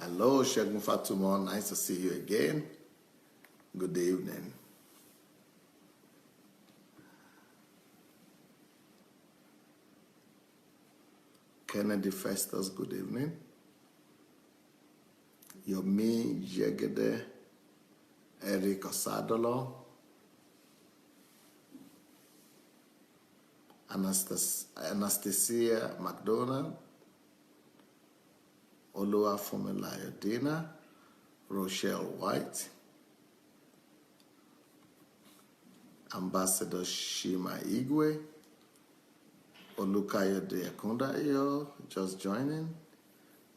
Hello, Shegun Fatumo. Nice to see you again. Good evening. Kennedy Festus, good evening. Yomi Jegede, Eric Osadolo, Anastasia McDonald, Olua Fumilayodina, Rochelle White, Ambassador Shima Igwe, Olukayode Akundayo, just joining,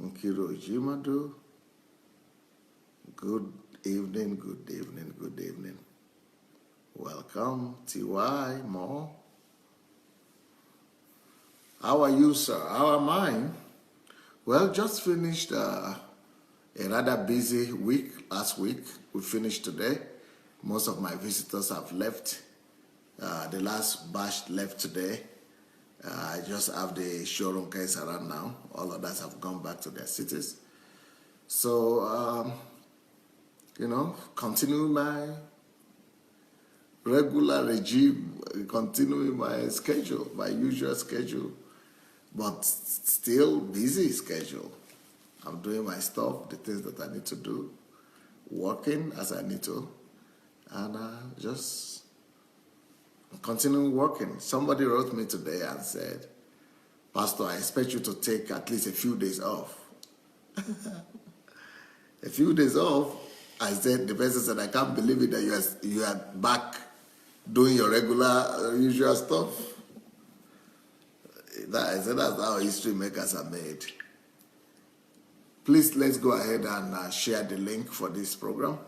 Nkiro Jimadu, good evening, good evening, good evening. Welcome, T.Y. Mo. How are you, sir? How am I? Well, just finished a rather busy week last week. We finished today. Most of my visitors have left. The last batch left today. I just have the showroom guys around now. All others have gone back to their cities. So, continuing my regular regime, continuing my schedule, my usual schedule, but still busy schedule. I'm doing my stuff, the things that I need to do, working as I need to, and just continuing working. Somebody wrote me today and said, Pastor, I expect you to take at least a few days off. A few days off? I said, the person said, I can't believe it that you are back doing your regular, usual stuff. I said, that's how history makers are made. Please, let's go ahead and share the link for this program.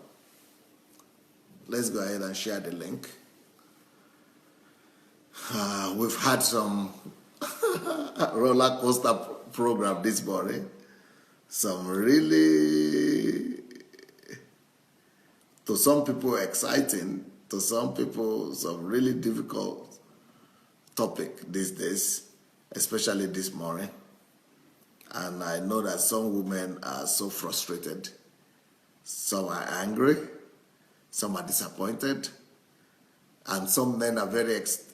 Let's go ahead and share the link. We've had some roller coaster program this morning. Some really, to some people, exciting. To some people, some really difficult topic these days, especially this morning. And I know that some women are so frustrated. Some are angry. Some are disappointed. And some men are very excited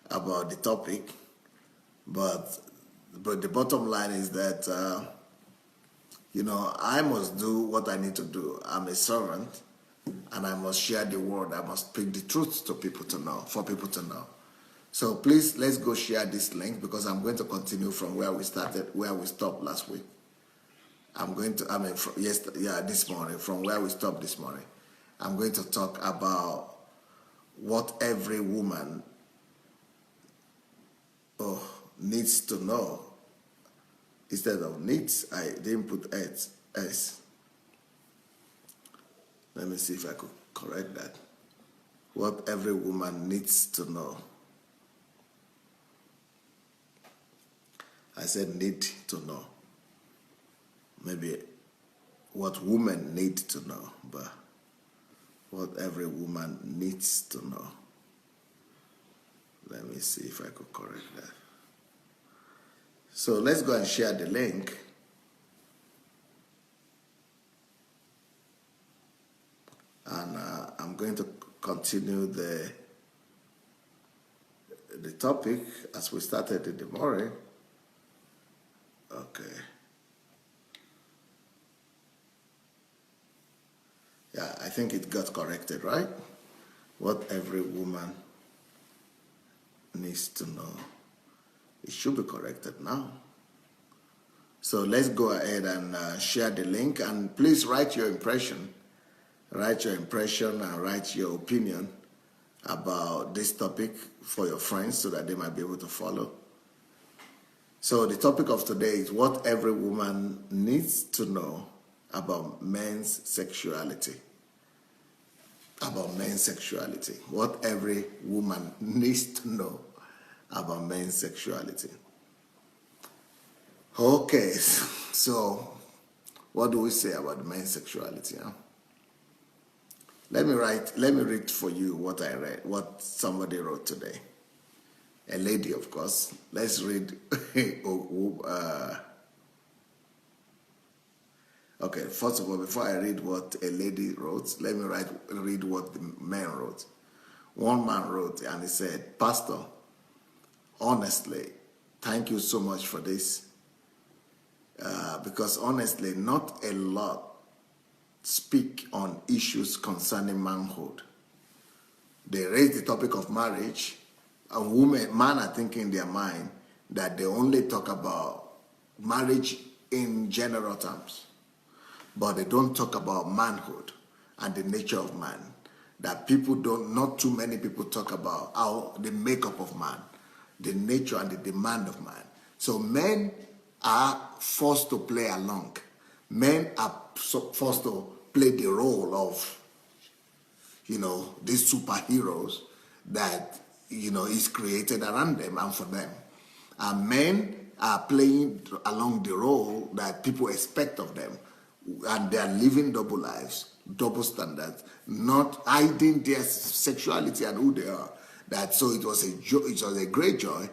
about the topic. But the bottom line is that, I must do what I need to do. I'm a servant, and I must share the word. I must speak the truth to people to know, for people to know. So please, let's go share this link, because I'm going to continue from where we started, where we stopped last week. This morning, from where we stopped this morning. I'm going to talk about what every woman needs to know. Instead of needs, I didn't put S. Let me see if I could correct that. What every woman needs to know. I said need to know. Maybe what women need to know, but what every woman needs to know. Let me see if I could correct that. So let's go and share the link. And I'm going to continue the topic as we started in the morning. Okay. Yeah, I think it got corrected, right? What every woman needs to know. It should be corrected now. So let's go ahead and share the link, and please write your impression. Write your impression and write your opinion about this topic for your friends so that they might be able to follow. So the topic of today is what every woman needs to know about men's sexuality. About men's sexuality. What every woman needs to know about men's sexuality. Okay, so what do we say about men's sexuality? Huh? Let me read for you what I read, what somebody wrote today. A lady, of course. Let's read Okay, first of all, before I read what a lady wrote, let me read what the man wrote. One man wrote and he said, Pastor, honestly, thank you so much for this. Because honestly, not a lot speak on issues concerning manhood. They raise the topic of marriage. Man are thinking in their mind that they only talk about marriage in general terms. But they don't talk about manhood and the nature of man. That not too many people talk about how the makeup of man, the nature and the demand of man. So men are forced to play along. Men are forced to play the role of, these superheroes that, is created around them and for them. And men are playing along the role that people expect of them. And they are living double lives, double standards, not hiding their sexuality and who they are. So it was a great joy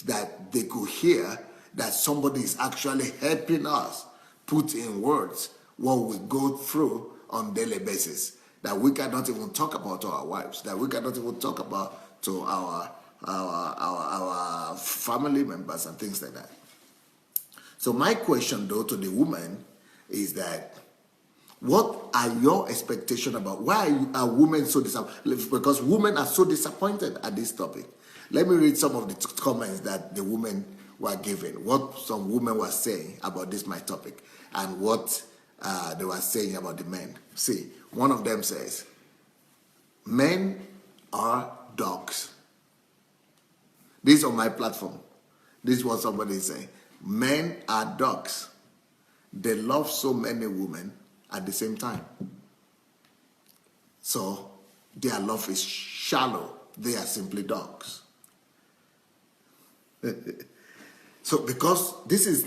that they could hear that somebody is actually helping us put in words what we go through on a daily basis, that we cannot even talk about to our wives, that we cannot even talk about to our family members and things like that. So my question, though, to the woman is that, what are your expectations about why are women so disappointed? Because women are so disappointed at this topic. Let me read some of the comments that the women were giving, what some women were saying about this my topic, and what they were saying about the men. See, one of them says, men are dogs. This is on my platform. This is what somebody is saying. Men are dogs. They love so many women at the same time. So their love is shallow. They are simply dogs. So this is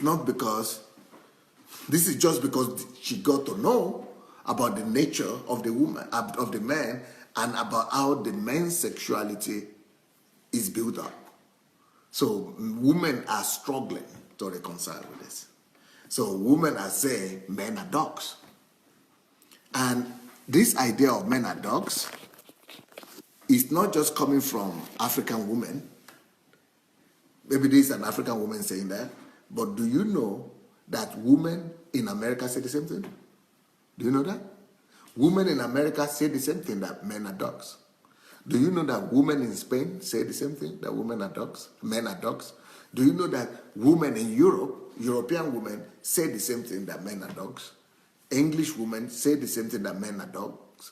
just because she got to know about the nature of the woman, of the man, and about how the man's sexuality is built up. So women are struggling to reconcile with this. So women are saying men are dogs. And this idea of men are dogs is not just coming from African women. Maybe this is an African woman saying that. But do you know that women in America say the same thing? Do you know that? Women in America say the same thing, that men are dogs. Do you know that women in Spain say the same thing, that women are dogs, men are dogs? Do you know that women in Europe, European women, say the same thing, that men are dogs? English women say the same thing, that men are dogs.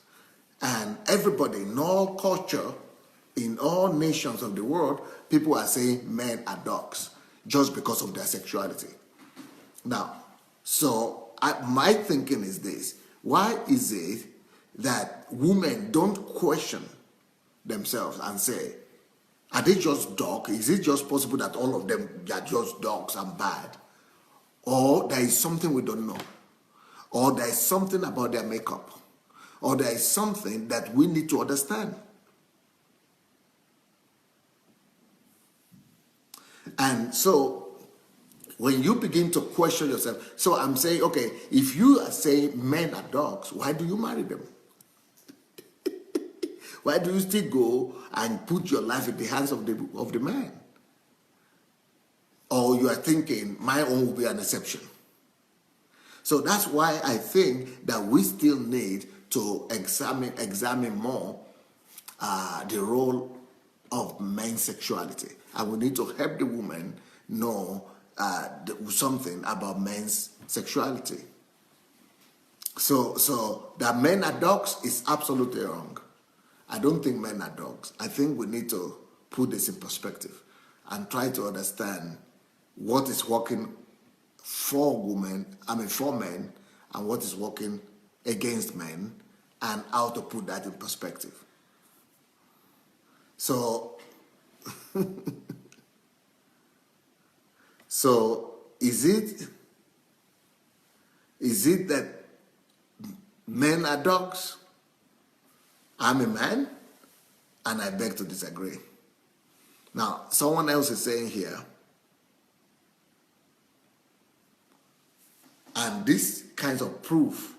And everybody in all culture, in all nations of the world, people are saying men are dogs just because of their sexuality. Now, so my thinking is this. Why is it that women don't question themselves and say, are they just dogs? Is it just possible that all of them are just dogs and bad? Or there is something we don't know? Or there is something about their makeup? Or there is something that we need to understand? And so, when you begin to question yourself, so I'm saying, okay, if you are saying men are dogs, why do you marry them? Why do you still go and put your life in the hands of the man? Or you are thinking, my own will be an exception. So that's why I think that we still need to examine more the role of men's sexuality. And we need to help the woman know something about men's sexuality. So that men are dogs is absolutely wrong. I don't think men are dogs. I think we need to put this in perspective and try to understand what is working for men, and what is working against men, and how to put that in perspective. So, is it that men are dogs? I'm a man, and I beg to disagree. Now, someone else is saying here, And this kinds of proof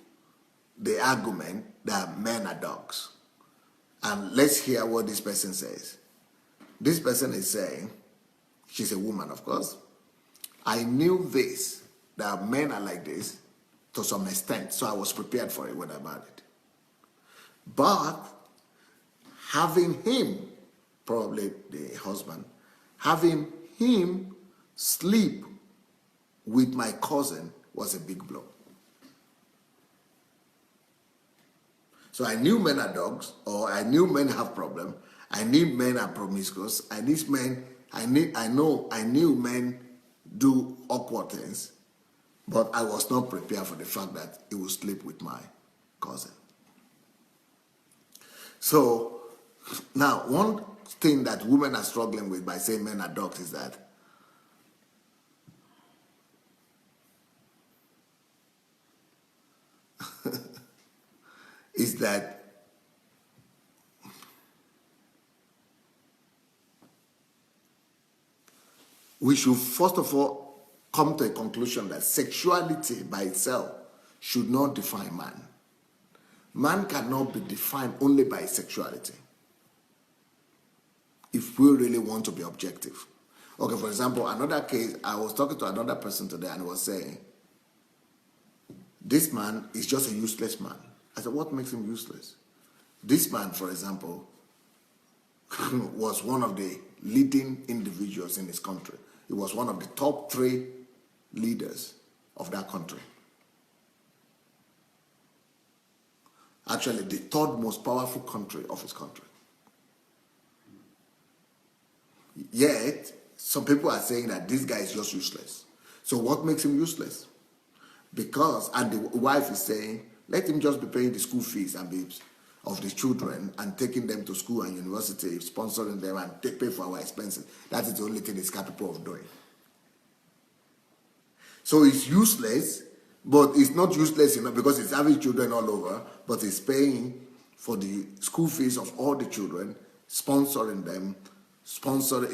the argument that men are dogs. And let's hear what this person says. This person is saying, she's a woman, of course. I knew this, that men are like this to some extent, so I was prepared for it when I married. But having him, probably the husband, having him sleep with my cousin was a big blow. So I knew men are dogs, or I knew men have problems. I knew men are promiscuous. I knew men do awkward things, but I was not prepared for the fact that he would sleep with my cousin. So now, one thing that women are struggling with by saying men are dogs is that we should first of all come to a conclusion that sexuality by itself should not define man. Man cannot be defined only by sexuality if we really want to be objective. Okay, for example, another case, I was talking to another person today and was saying, this man is just a useless man. I said, what makes him useless? This man, for example, was one of the leading individuals in his country. He was one of the top 3 leaders of that country. Actually, the 3rd most powerful country of his country. Yet, some people are saying that this guy is just useless. So what makes him useless? Because, and the wife is saying, let him just be paying the school fees and be of the children and taking them to school and university, sponsoring them and pay for our expenses. That is the only thing he's capable of doing. So it's useless, but it's not useless enough because he's having children all over, but he's paying for the school fees of all the children, sponsoring them,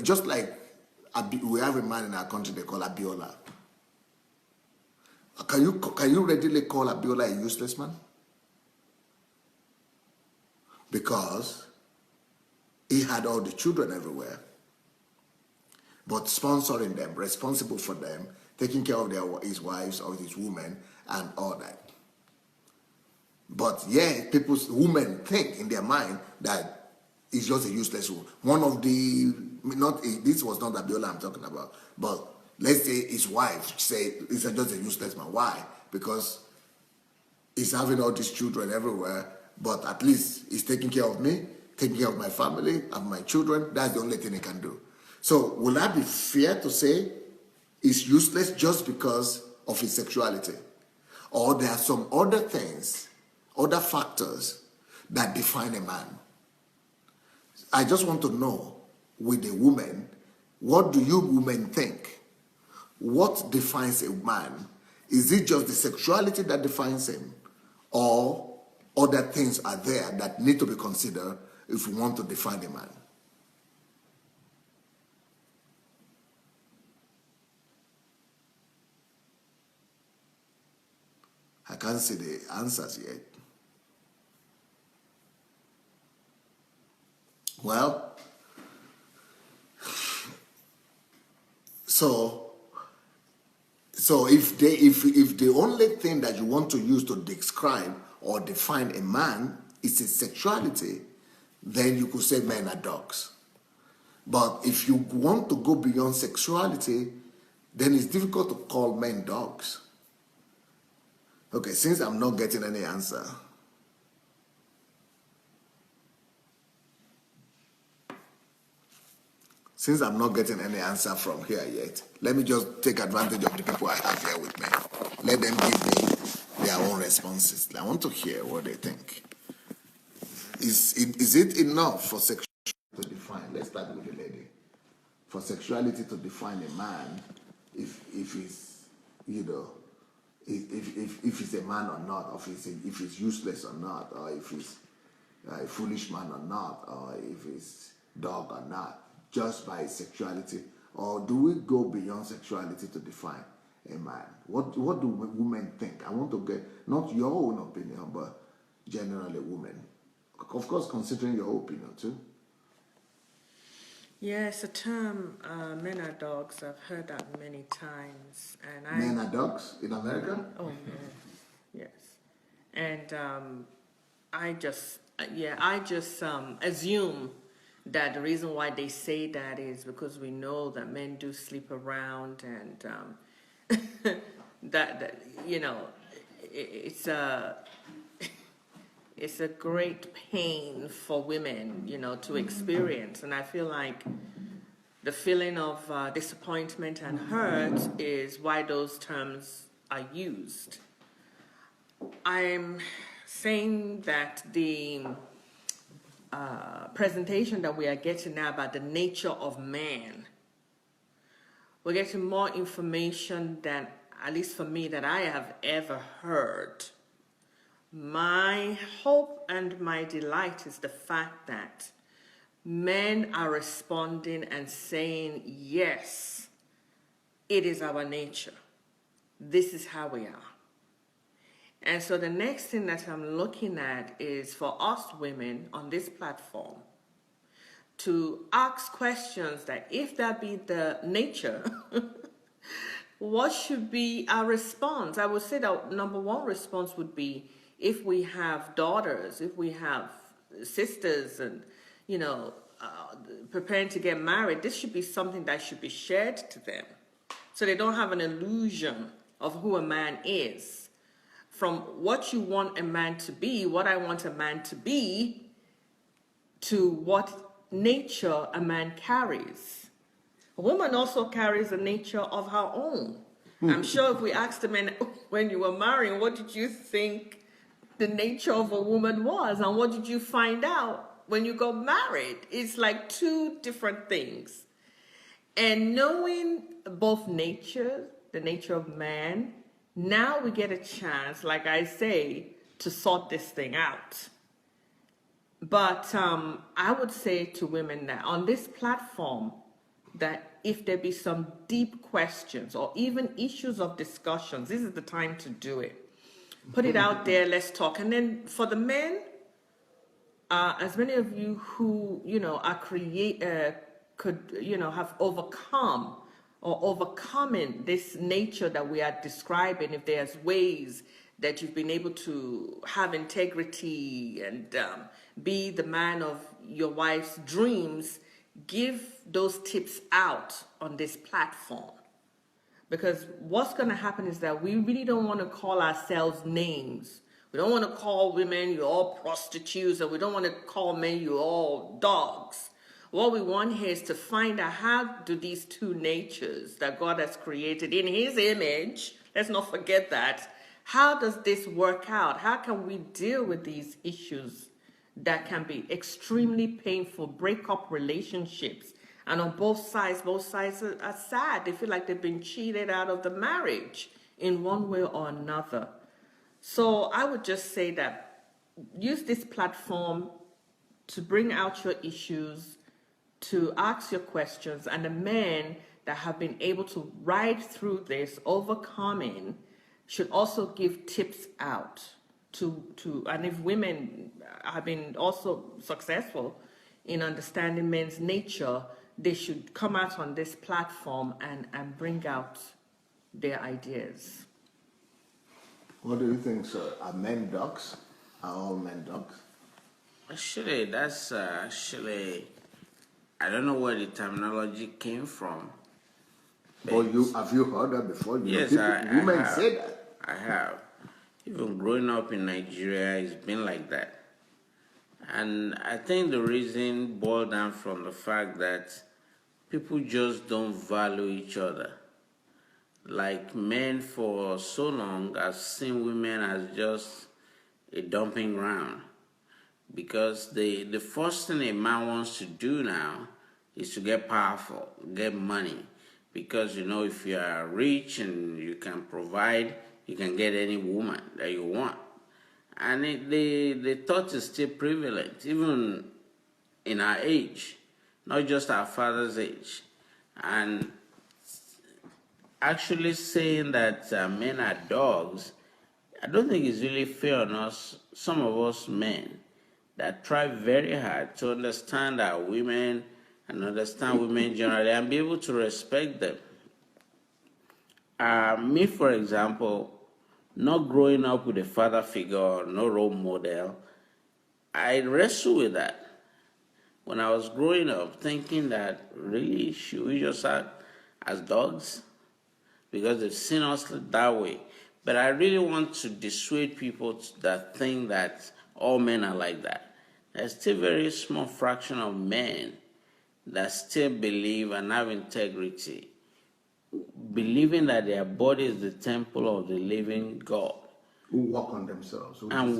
just like we have a man in our country they call Abiola. Can you readily call Abiola a useless man? Because he had all the children everywhere, but sponsoring them, responsible for them, taking care of his wives or his women and all that. But yeah, women think in their mind that he's just a useless woman. One of the, this was not Abiola I'm talking about, but let's say his wife say he's just a useless man. Why? Because he's having all these children everywhere, but at least he's taking care of me, taking care of my family, of my children. That's the only thing he can do. So will that be fair to say he's useless just because of his sexuality? Or there are some other things, other factors that define a man? I just want to know, with a woman, what do you women think? What defines a man? Is it just the sexuality that defines him? Or other things are there that need to be considered if we want to define a man? I can't see the answers yet. Well, so if the only thing that you want to use to describe or define a man is his sexuality, then you could say men are dogs. But if you want to go beyond sexuality, then it's difficult to call men dogs. Okay, since I'm not getting any answer, from here yet, let me just take advantage of the people I have here with me. Let them give me their own responses. I want to hear what they think. Is it enough for sexuality to define? Let's start with the lady. For sexuality to define a man, if he's, if he's a man or not, or if he's useless or not, or if he's a foolish man or not, or if he's dog or not, just by sexuality? Or do we go beyond sexuality to define a man? What do women think? I want to get not your own opinion, but generally women. Of course, considering your opinion too. Yeah, it's a term, men are dogs. I've heard that many times. And Men are dogs in America? Oh, yes. And I just assume that the reason why they say that is because we know that men do sleep around, and that it's a great pain for women, to experience. And I feel like the feeling of disappointment and hurt is why those terms are used. I'm saying that the presentation that we are getting now about the nature of man, we're getting more information than, at least for me, that I have ever heard. My hope and my delight is the fact that men are responding and saying, yes, it is our nature. This is how we are. And so the next thing that I'm looking at is for us women on this platform to ask questions that, if that be the nature, what should be our response? I would say that number one response would be, if we have daughters, if we have sisters and, preparing to get married, this should be something that should be shared to them, so they don't have an illusion of who a man is. From what you want a man to be, what I want a man to be, to what nature a man carries. A woman also carries a nature of her own. I'm sure if we asked the men, when you were marrying, what did you think the nature of a woman was, and what did you find out when you got married? It's like two different things. And knowing both natures, the nature of man, now we get a chance, like I say, to sort this thing out. But I would say to women now on this platform that if there be some deep questions or even issues of discussions, this is the time to do it. Put it out there, let's talk. And then for the men, as many of you who, are have overcome or overcoming this nature that we are describing, if there's ways that you've been able to have integrity and be the man of your wife's dreams, give those tips out on this platform. Because what's going to happen is that we really don't want to call ourselves names. We don't want to call women, you're all prostitutes, and we don't want to call men, you're all dogs. What we want here is to find out, how do these two natures that God has created in his image, let's not forget that, how does this work out? How can we deal with these issues that can be extremely painful, break up relationships? And on both sides are sad. They feel like they've been cheated out of the marriage in one way or another. So I would just say that use this platform to bring out your issues, to ask your questions, and the men that have been able to ride through this, overcoming, should also give tips out to and if women have been also successful in understanding men's nature, they should come out on this platform and bring out their ideas. What do you think, sir? Are men dogs? Are all men dogs? Actually, that's I don't know where the terminology came from. But have you heard that before? Yes, women have. say that. I have. Even growing up in Nigeria, it's been like that. And I think the reason boiled down from the fact that people just don't value each other. Like, men for so long have seen women as just a dumping ground. Because the first thing a man wants to do now is to get powerful, get money. Because, if you are rich and you can provide, you can get any woman that you want. And the thought is still prevalent, even in our age, not just our father's age. And actually saying that men are dogs, I don't think it's really fair on us, some of us men, that try very hard to understand our women and understand women generally and be able to respect them. Me, for example, not growing up with a father figure or no role model, I wrestle with that. When I was growing up, thinking that really, should we just act as dogs? Because they've seen us that way. But I really want to dissuade people that think that all men are like that. There's still a very small fraction of men that still believe and have integrity, believing that their body is the temple of the living God. Who work on themselves. And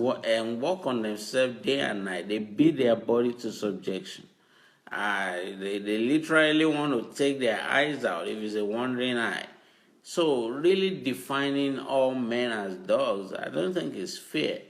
work on themselves day and night. They beat their body to subjection. They literally want to take their eyes out if it's a wandering eye. So really defining all men as dogs, I don't think is fair.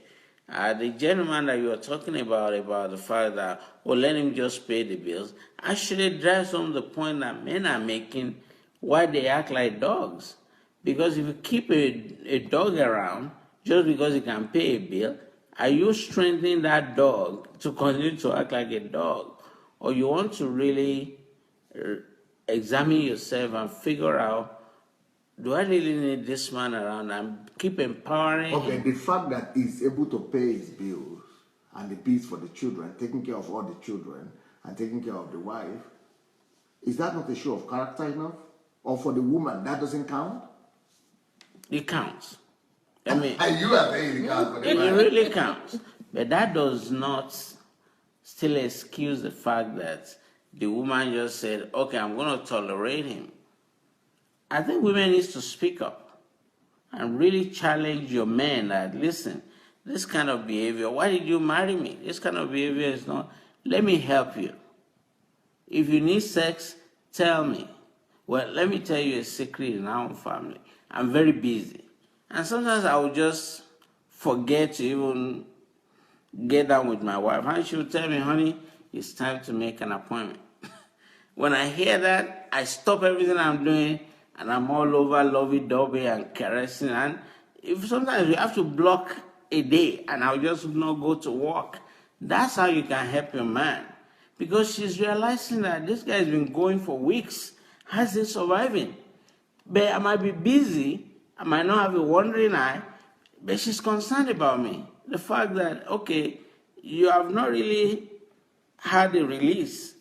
The gentleman that you were talking about the fact that, let him just pay the bills, actually drives home the point that men are making why they act like dogs. Because if you keep a dog around, just because he can pay a bill, are you strengthening that dog to continue to act like a dog? Or you want to really examine yourself and figure out, do I really need this man around and keep empowering him? Okay, the fact that he's able to pay his bills and the bills for the children, taking care of all the children and taking care of the wife, is that not a show of character enough? Or for the woman, that doesn't count? It counts. I mean, you are saying it counts for the it man. really counts. But that does not still excuse the fact that the woman just said, okay, I'm going to tolerate him. I think women need to speak up and really challenge your men that, listen, this kind of behavior, why did you marry me? This kind of behavior is not, let me help you. If you need sex, tell me. Well, let me tell you a secret in our family. I'm very busy. And sometimes I will just forget to even get down with my wife. And she will tell me, honey, it's time to make an appointment. When I hear that, I stop everything I'm doing and I'm all over lovey-dovey and caressing. And if sometimes you have to block a day and I'll just not go to work, that's how you can help your man. Because she's realizing that this guy has been going for weeks. How's he surviving? But I might be busy, I might not have a wandering eye, but she's concerned about me. The fact that, okay, you have not really had a release.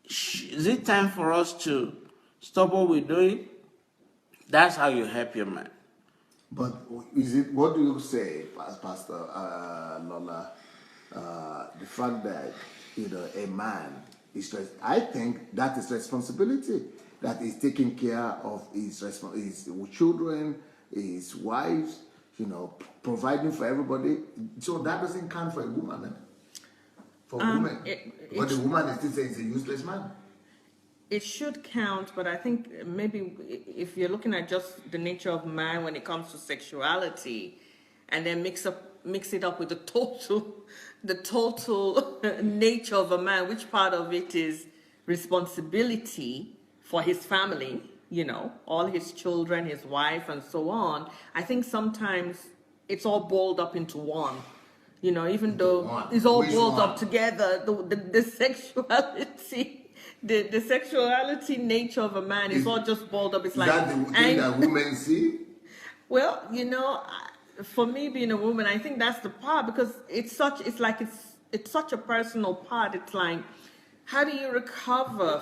Is it time for us to stop what we're doing? That's how you help your man. But is it? What do you say, Pastor Lola? The fact that a man is, I think that is responsibility. That is taking care of his children, his wives, providing for everybody. So that doesn't count for a woman. For a woman, but the woman is still saying he's a useless man. It should count, but I think maybe if you're looking at just the nature of man when it comes to sexuality, and then mix it up with the total nature of a man, which part of it is responsibility for his family, all his children, his wife, and so on. I think sometimes it's all boiled up into one. Even though it's all boiled up together, the sexuality. The sexuality nature of a man is all just boiled up. It's like that the thing that women see? Well, for me being a woman, I think that's the part, because it's such a personal part. It's like, how do you recover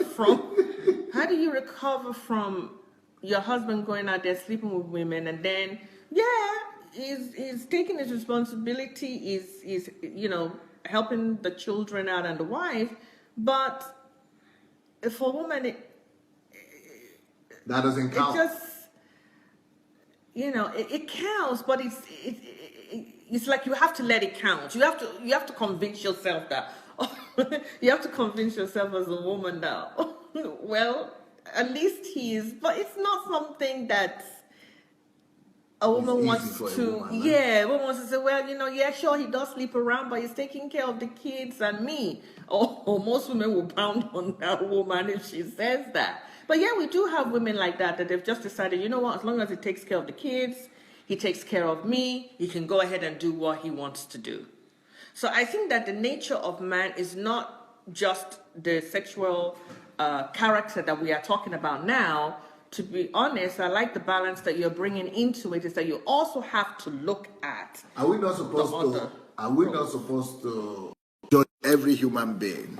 from your husband going out there sleeping with women, and then he's taking his responsibility, is helping the children out and the wife, but for a woman, that doesn't count. It just, it counts, but it's like you have to let it count. You have to convince yourself that. You have to convince yourself as a woman that, well, at least he is. But it's not something that's a woman easy wants for a to, woman, huh? yeah, a woman wants to say, well, yeah, sure, he does sleep around, but he's taking care of the kids and me. Or most women will pound on that woman if she says that. But yeah, we do have women like that they've just decided, you know what, as long as he takes care of the kids, he takes care of me, he can go ahead and do what he wants to do. So I think that the nature of man is not just the sexual character that we are talking about now. To be honest, I like the balance that you're bringing into it, is that you also have to look at. Are we not supposed to judge every human being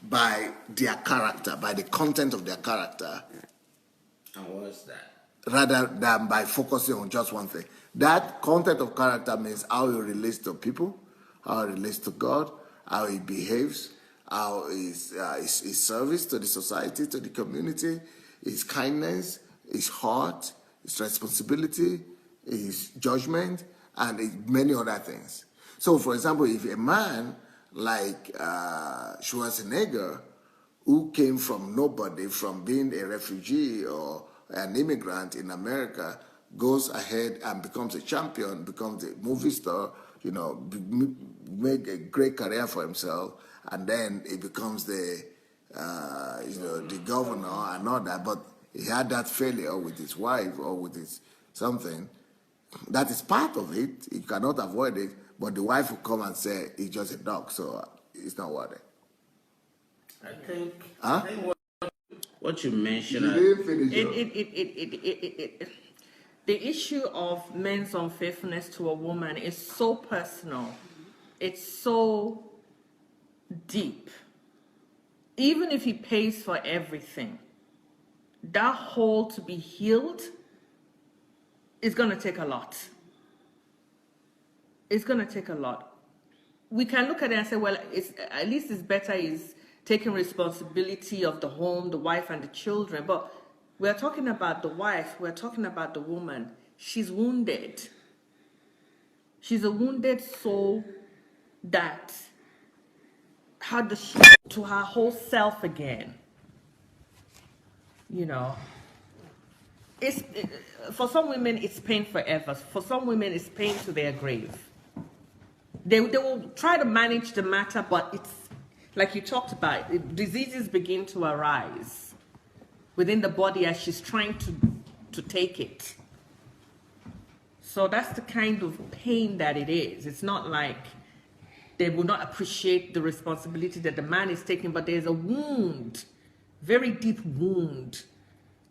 by their character, by the content of their character? And what's that? Rather than by focusing on just one thing. That content of character means how he relates to people, how he relates to God, how he behaves, how his service to the society, to the community, his kindness, his heart, his responsibility, his judgment, and many other things. So, for example, if a man like Schwarzenegger, who came from nobody, from being a refugee or an immigrant in America, goes ahead and becomes a champion, becomes a movie star, make a great career for himself, and then he becomes the governor and all that. But he had that failure with his wife or with his something. That is part of it. You cannot avoid it. But the wife will come and say he's just a dog, so it's not worth it. I think, Huh? I think what you mentioned. You didn't finish The issue of men's unfaithfulness to a woman is so personal. It's so deep. Even if he pays for everything, that hole to be healed is going to take a lot. It's going to take a lot. We can look at it and say, well, at least it's better is taking responsibility of the home, the wife and the children. But we're talking about the wife, we're talking about the woman. She's wounded. She's a wounded soul that, how does she get to her whole self again? For some women, it's pain forever. For some women, it's pain to their grave. They will try to manage the matter, but it's like you talked about, diseases begin to arise within the body as she's trying to take it. So that's the kind of pain that it is. It's not like they will not appreciate the responsibility that the man is taking, but there's a wound, very deep wound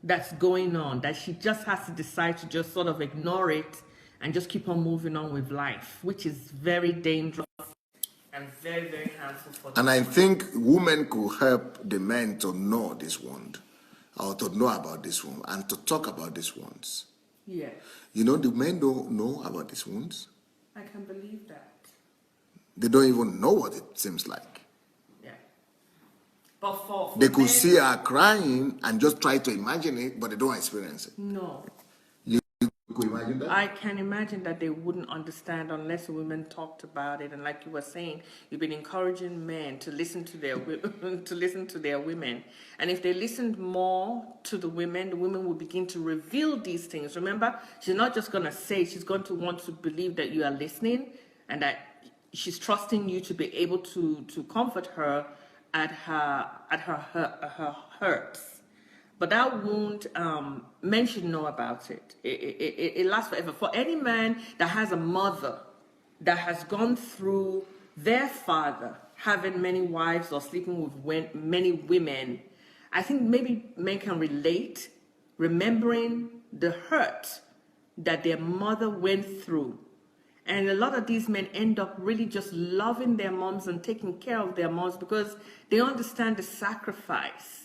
that's going on, that she just has to decide to just sort of ignore it and just keep on moving on with life, which is very dangerous and very, very harmful for them. And I think women could help the men to know this wound, or to know about this wound, and to talk about these wounds. Yeah. The men don't know about these wounds. I can believe that. They don't even know what it seems like. Yeah. But for they could men, see her crying and just try to imagine it, but they don't experience it. No. You could imagine that? I can imagine that they wouldn't understand unless women talked about it. And like you were saying, you've been encouraging men to listen to their women. And if they listened more to the women will begin to reveal these things. Remember, she's not just going to say, she's going to want to believe that you are listening and that she's trusting you to be able to comfort her at her hurts. But that wound, men should know about it. It lasts forever. For any man that has a mother that has gone through their father having many wives or sleeping with many women, I think maybe men can relate, remembering the hurt that their mother went through. And a lot of these men end up really just loving their moms and taking care of their moms because they understand the sacrifice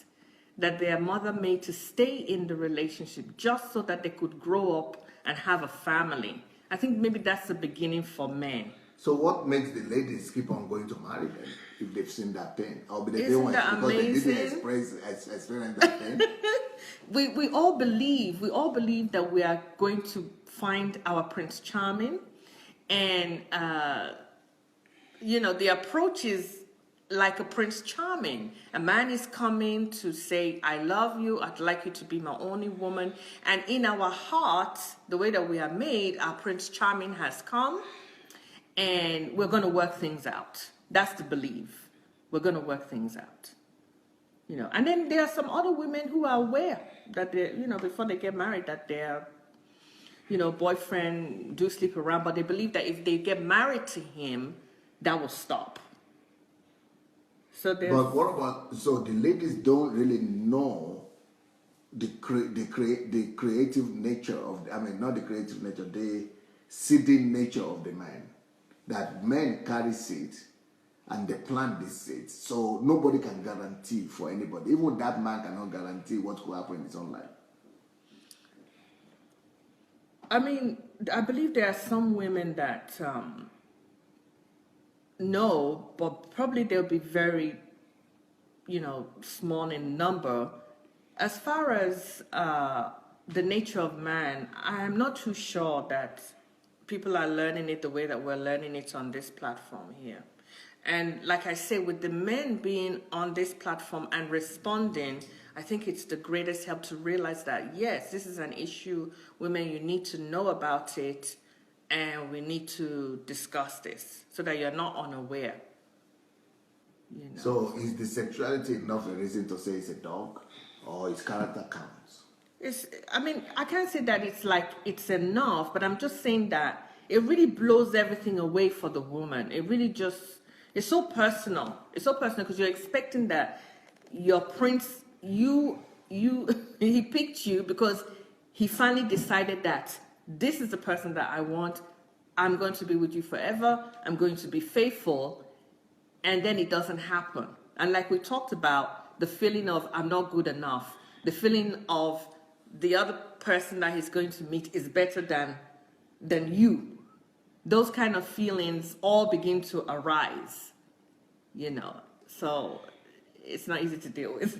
that their mother made to stay in the relationship just so that they could grow up and have a family. I think maybe that's the beginning for men. So what makes the ladies keep on going to marry them if they've seen that pain? Or they Isn't want that because amazing? they didn't experience that pain? we all believe that we are going to find our Prince Charming, and the approach is like a Prince Charming. A man is coming to say, I love you, I'd like you to be my only woman. And in our hearts, the way that we are made, our Prince Charming has come and we're going to work things out. That's the belief. We're going to work things out. You know, and then there are some other women who are aware that they, you know, before they get married, that their, you know, boyfriend do sleep around, but they believe that if they get married to him, that will stop. So but what about, so the ladies don't really know the creative nature of, I mean, not the creative nature, the seeding nature of the man. That men carry seeds and they plant these seeds. So nobody can guarantee for anybody. Even that man cannot guarantee what will happen in his own life. I mean, I believe there are some women that know, but probably they'll be very, you know, small in number. As far as the nature of man, I'm not too sure that people are learning it the way that we're learning it on this platform here. And like I say, with the men being on this platform and responding, I think it's the greatest help to realize that, yes, this is an issue. Women, you need to know about it, and we need to discuss this so that you're not unaware. You know? So is the sexuality enough a reason to say it's a dog, or its character counts? I mean, I can't say that it's like it's enough, but I'm just saying that it really blows everything away for the woman. It really just, it's so personal. It's so personal because you're expecting that your prince, he picked you because he finally decided that this is the person that I want. I'm going to be with you forever. I'm going to be faithful. And then it doesn't happen. And like we talked about, the feeling of I'm not good enough, the feeling of the other person that he's going to meet is better than you. Those kind of feelings all begin to arise, you know. So it's not easy to deal with.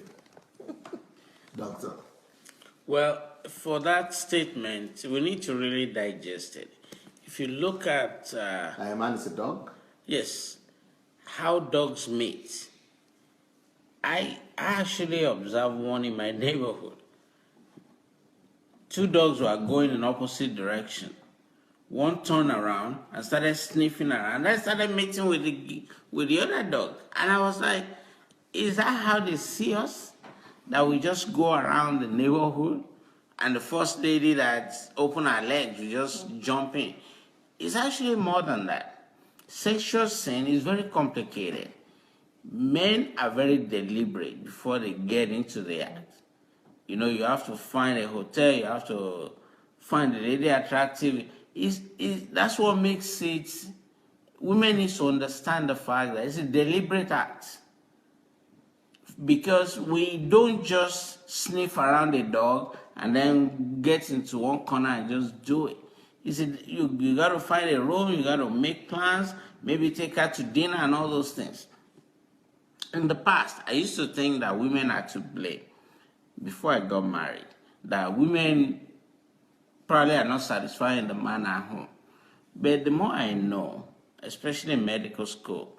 Doctor. Well, for that statement, we need to really digest it. If you look at... A man is a dog? Yes. How dogs mate. I actually observed one in my neighborhood. Two dogs were going in opposite direction. One turned around and started sniffing around. I started mating with the other dog. And I was like, is that how they see us? That we just go around the neighborhood and the first lady that opened her legs, we just jump in. It's actually more than that. Sexual sin is very complicated. Men are very deliberate before they get into the act. You know, you have to find a hotel, you have to find the lady attractive. That's what makes it, women need to understand the fact that it's a deliberate act. Because we don't just sniff around a dog and then get into one corner and just do it. You got to find a room, you got to make plans, maybe take her to dinner and all those things. In the past, I used to think that women are to blame before I got married, that women probably are not satisfying the man at home. But the more I know, especially in medical school,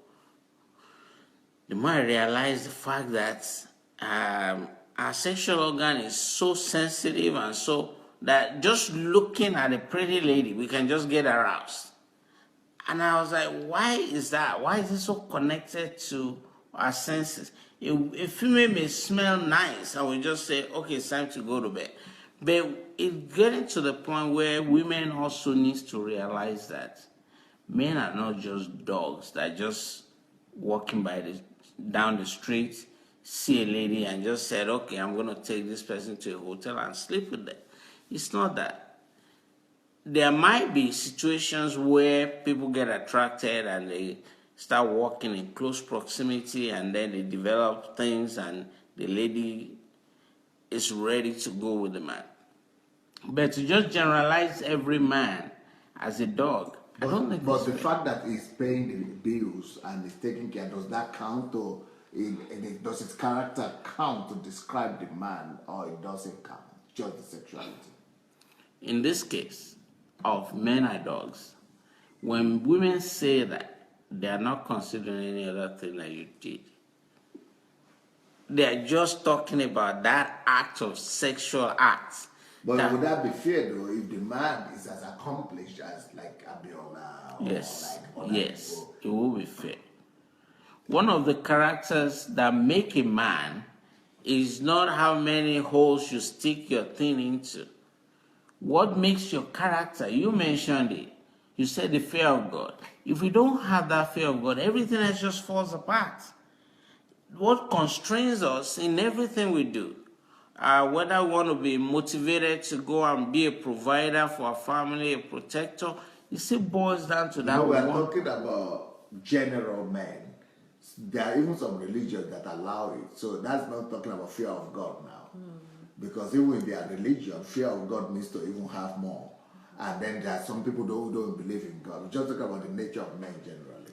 the more I realize the fact that our sexual organ is so sensitive and so that just looking at a pretty lady, we can just get aroused. And I was like, why is that? Why is it so connected to our senses? A female may smell nice and we just say, okay, it's time to go to bed. But it's getting to the point where women also need to realize that men are not just dogs that just walking down the street, see a lady and just said, okay, I'm going to take this person to a hotel and sleep with them. It's not that. There might be situations where people get attracted and they start walking in close proximity and then they develop things and the lady is ready to go with the man. But to just generalize every man as a dog, I don't think. But the fact that he's paying the bills and he's taking care, does that count, or does his character count to describe the man, or it doesn't count, just the sexuality? In this case of men are dogs, when women say that, they are not considering any other thing that you did. They are just talking about that act of sexual acts. But would that be fair though if the man is as accomplished as like Abiola or Yes, like other yes, people? it will be fair. One of the characters that make a man is not how many holes you stick your thing into. What makes your character? You mentioned it. You said the fear of God. If we don't have that fear of God, everything else just falls apart. What constrains us in everything we do, whether we want to be motivated to go and be a provider for our family, a protector, it still boils down to that No, we are one. talking about general men. There are even some religions that allow it. So that's not talking about fear of God now. Because even in their religion, fear of God needs to even have more. And then there are some people who don't believe in God. We're just talking about the nature of men generally.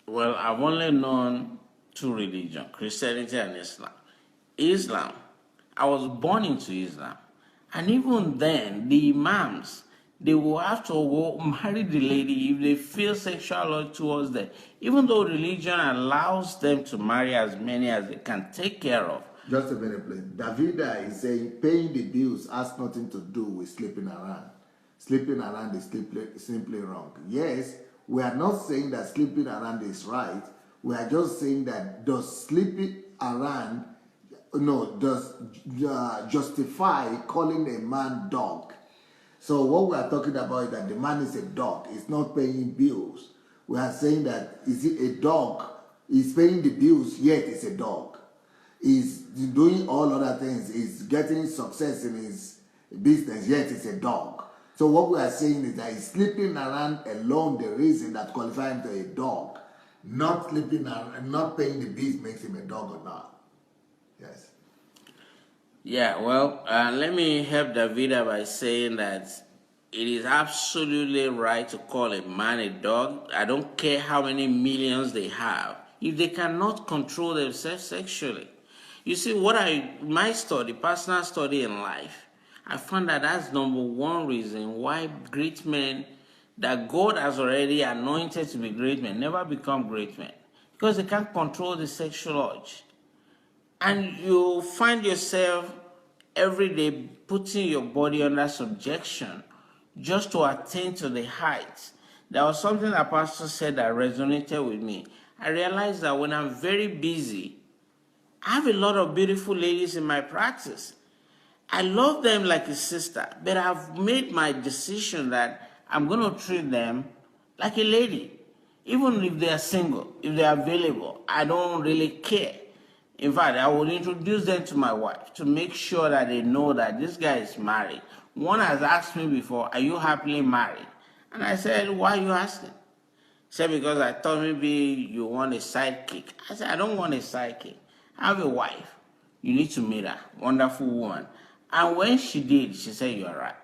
Well, I've only known two religions, Christianity and Islam. Islam, I was born into Islam. And even then, the imams, they will have to go marry the lady if they feel sexual urge towards them. Even though religion allows them to marry as many as they can take care of. Just a minute, please. Davida is saying paying the bills has nothing to do with sleeping around. Sleeping around is simply wrong. Yes, we are not saying that sleeping around is right. We are just saying that does sleeping around, does justify calling a man dog. So what we are talking about is that the man is a dog. He's not paying bills. We are saying that is it a dog? He's paying the bills, yet it's a dog. He's doing all other things. He's getting success in his business, yet it's a dog. So what we are saying is that he's sleeping around alone, the reason that qualifies him to a dog. Not sleeping around, not paying the bills makes him a dog or not. Yes. Yeah, well, let me help Davida by saying that it is absolutely right to call a man a dog. I don't care how many millions they have. If they cannot control themselves sexually. You see, my study, personal study in life, I found that that's number one reason why great men that God has already anointed to be great men never become great men. Because they can't control the sexual urge. And you find yourself every day putting your body under subjection just to attain to the heights. There was something that Pastor said that resonated with me. I realized that when I'm very busy, I have a lot of beautiful ladies in my practice. I love them like a sister, but I've made my decision that I'm going to treat them like a lady. Even if they are single, if they are available, I don't really care. In fact, I will introduce them to my wife to make sure that they know that this guy is married. One has asked me before, are you happily married? And I said, why are you asking? He said, because I thought maybe you want a sidekick. I said, I don't want a sidekick. I have a wife. You need to meet her. Wonderful woman. And when she did, she said, you're right.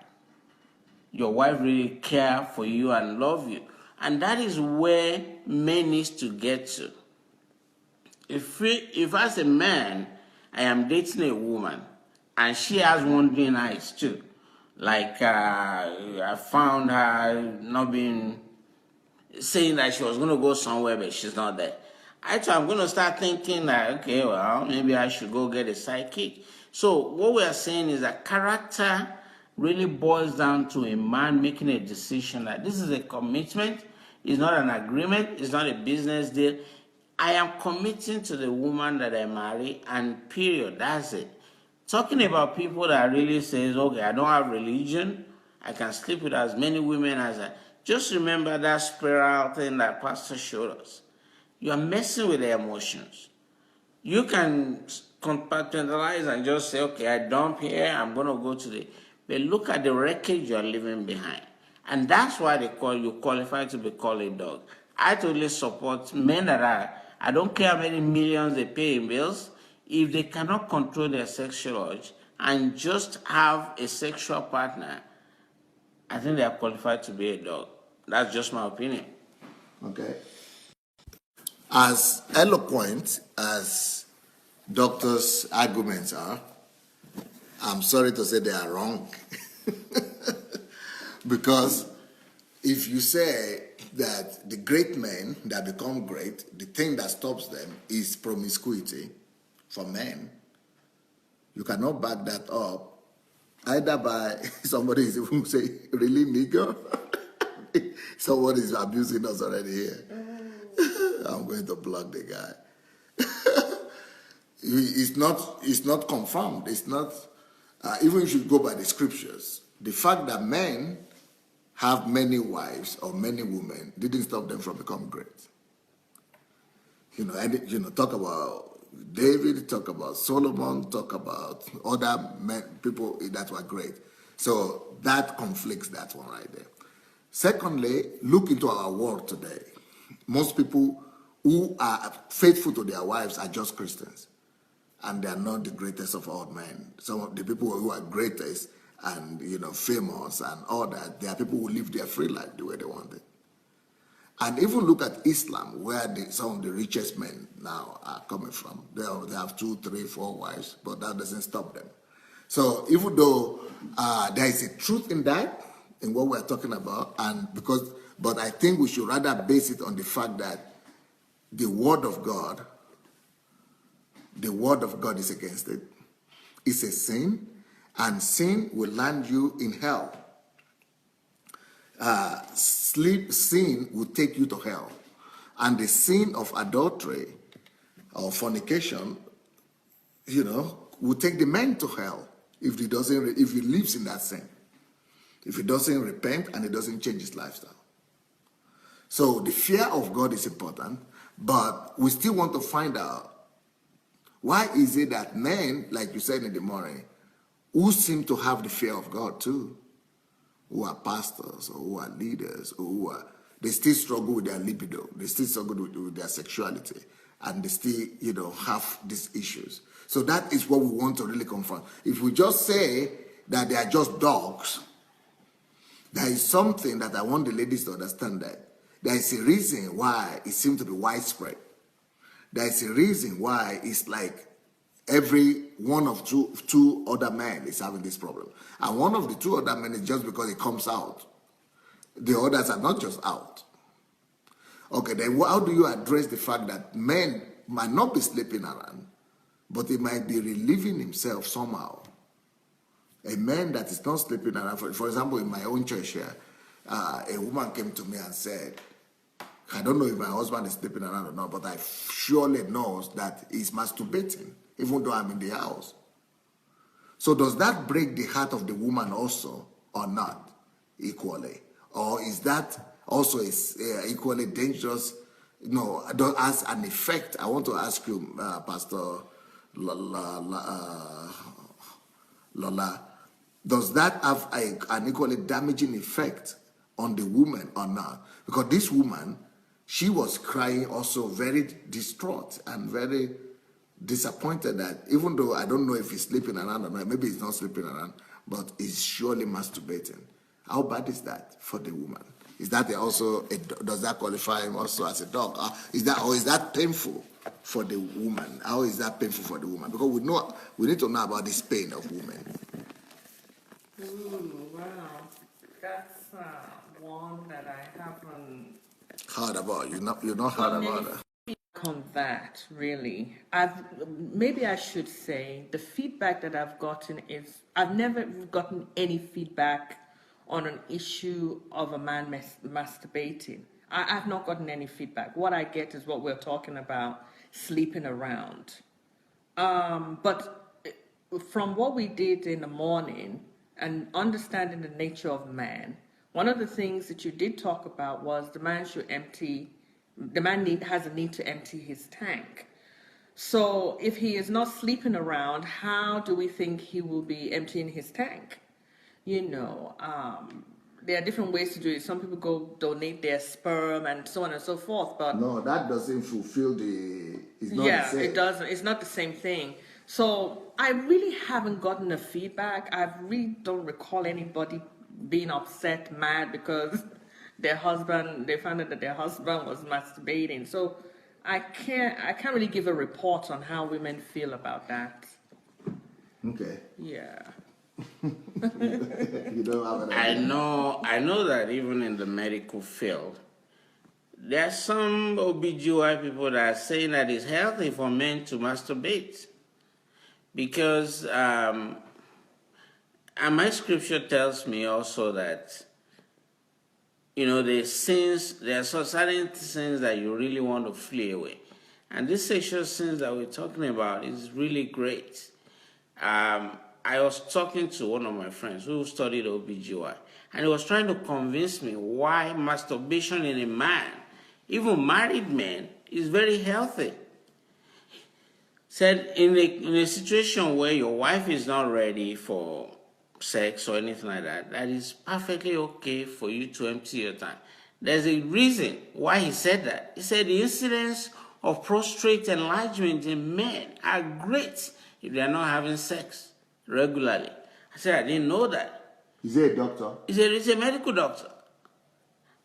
Your wife really cares for you and love you. And that is where men needs to get to. If as a man, I am dating a woman, and she has wandering eyes too, like I found her not being, saying that she was going to go somewhere, but she's not there. I'm going to start thinking that, okay, well, maybe I should go get a sidekick. So what we are saying is that character really boils down to a man making a decision that this is a commitment, it's not an agreement, it's not a business deal. I am committing to the woman that I marry, and period, that's it. Talking about people that really says, okay, I don't have religion, I can sleep with as many women as I... Just remember that spiral thing that Pastor showed us. You are messing with their emotions. You can compartmentalize and just say, okay, I dump here, I'm going to go to the... But look at the wreckage you are leaving behind. And that's why they call you qualified to be called a dog. I totally support men that are... I don't care how many millions they pay in bills. If they cannot control their sexual urge and just have a sexual partner, I think they are qualified to be a dog. That's just my opinion. Okay. As eloquent as doctors' arguments are, I'm sorry to say they are wrong. Because if you say that the great men that become great, the thing that stops them is promiscuity for men. You cannot back that up either by somebody is even say, really nigger? Someone is abusing us already here. I'm going to block the guy. It's not confirmed. It's not, even if you go by the scriptures, the fact that men have many wives or many women didn't stop them from becoming great. Talk about David, talk about Solomon, talk about other men, people that were great. So that conflicts that one right there. Secondly, look into our world today. Most people who are faithful to their wives are just Christians. And they are not the greatest of all men. Some of the people who are greatest and famous and all that, they are people who live their free life the way they want it. And even look at Islam, where some of the richest men now are coming from. They have 2, 3, 4 wives, but that doesn't stop them. So even though there is a truth in that, in what we're talking about, but I think we should rather base it on the fact that the Word of God is against it. It's a sin, and sin will land you in hell. Sin will take you to hell. And the sin of adultery or fornication, will take the man to hell if he lives in that sin. If he doesn't repent and he doesn't change his lifestyle. So the fear of God is important, but we still want to find out, why is it that men, like you said in the morning, who seem to have the fear of God too, who are pastors or who are leaders, or they still struggle with their libido, they still struggle with their sexuality, and they still, have these issues. So that is what we want to really confront. If we just say that they are just dogs, there is something that I want the ladies to understand, that there is a reason why it seems to be widespread. There is a reason why it's like every one of two other men is having this problem. And one of the 2 other men is just because it comes out. The others are not just out. Okay, then how do you address the fact that men might not be sleeping around, but he might be relieving himself somehow? A man that is not sleeping around, for example, in my own church here, a woman came to me and said, I don't know if my husband is sleeping around or not, but I surely know that he's masturbating, even though I'm in the house. So does that break the heart of the woman also, or not, equally? Or is that also equally dangerous, as an effect? I want to ask you, Pastor Lola, does that have an equally damaging effect on the woman or not? Because this woman, she was crying also very distraught and very disappointed that even though I don't know if he's sleeping around or not, maybe he's not sleeping around, but he's surely masturbating. How bad is that for the woman? Is that does that qualify him also as a dog? Is that painful for the woman? How is that painful for the woman? Because we need to know about this pain of women. Ooh, wow. That's one that I haven't heard about. You've not heard about that. On that, really, maybe I should say the feedback that I've gotten is I've never gotten any feedback on an issue of a man masturbating. I've not gotten any feedback. What I get is what we're talking about, sleeping around. But from what we did in the morning and understanding the nature of man, one of the things that you did talk about was the man has a need to empty his tank. So if he is not sleeping around, how do we think he will be emptying his tank? There are different ways to do it. Some people go donate their sperm and so on and so forth. But no, that doesn't fulfill it's not the same. It doesn't. It's not the same thing. So I really haven't gotten a feedback. I really don't recall anybody being upset, mad because they found out that their husband was masturbating. So I can't really give a report on how women feel about that. Okay. Yeah. You don't have an idea. I know that even in the medical field, there are some OBGY people that are saying that it's healthy for men to masturbate. Because, and my scripture tells me also that, there are certain sins that you really want to flee away. And these sexual sins that we're talking about is really great. I was talking to one of my friends who studied OBGY, and he was trying to convince me why masturbation in a man, even married men, is very healthy. Said in a situation where your wife is not ready for sex or anything like that, that is perfectly okay for you to empty your time. There's a reason why he said that. He said the incidence of prostate enlargement in men are great if they are not having sex regularly. I said, I didn't know that. Is he a doctor? He said, he's a medical doctor.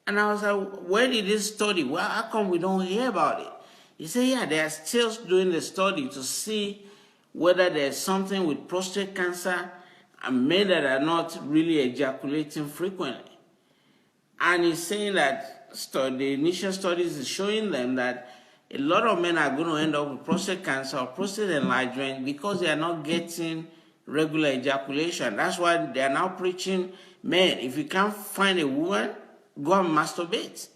And I was like, where did this study? Well, how come we don't hear about it? He said, yeah, they are still doing the study to see whether there's something with prostate cancer and men that are not really ejaculating frequently. And he's saying that the initial studies is showing them that a lot of men are going to end up with prostate cancer or prostate enlargement because they are not getting regular ejaculation. That's why they are now preaching, men, if you can't find a woman, go and masturbate.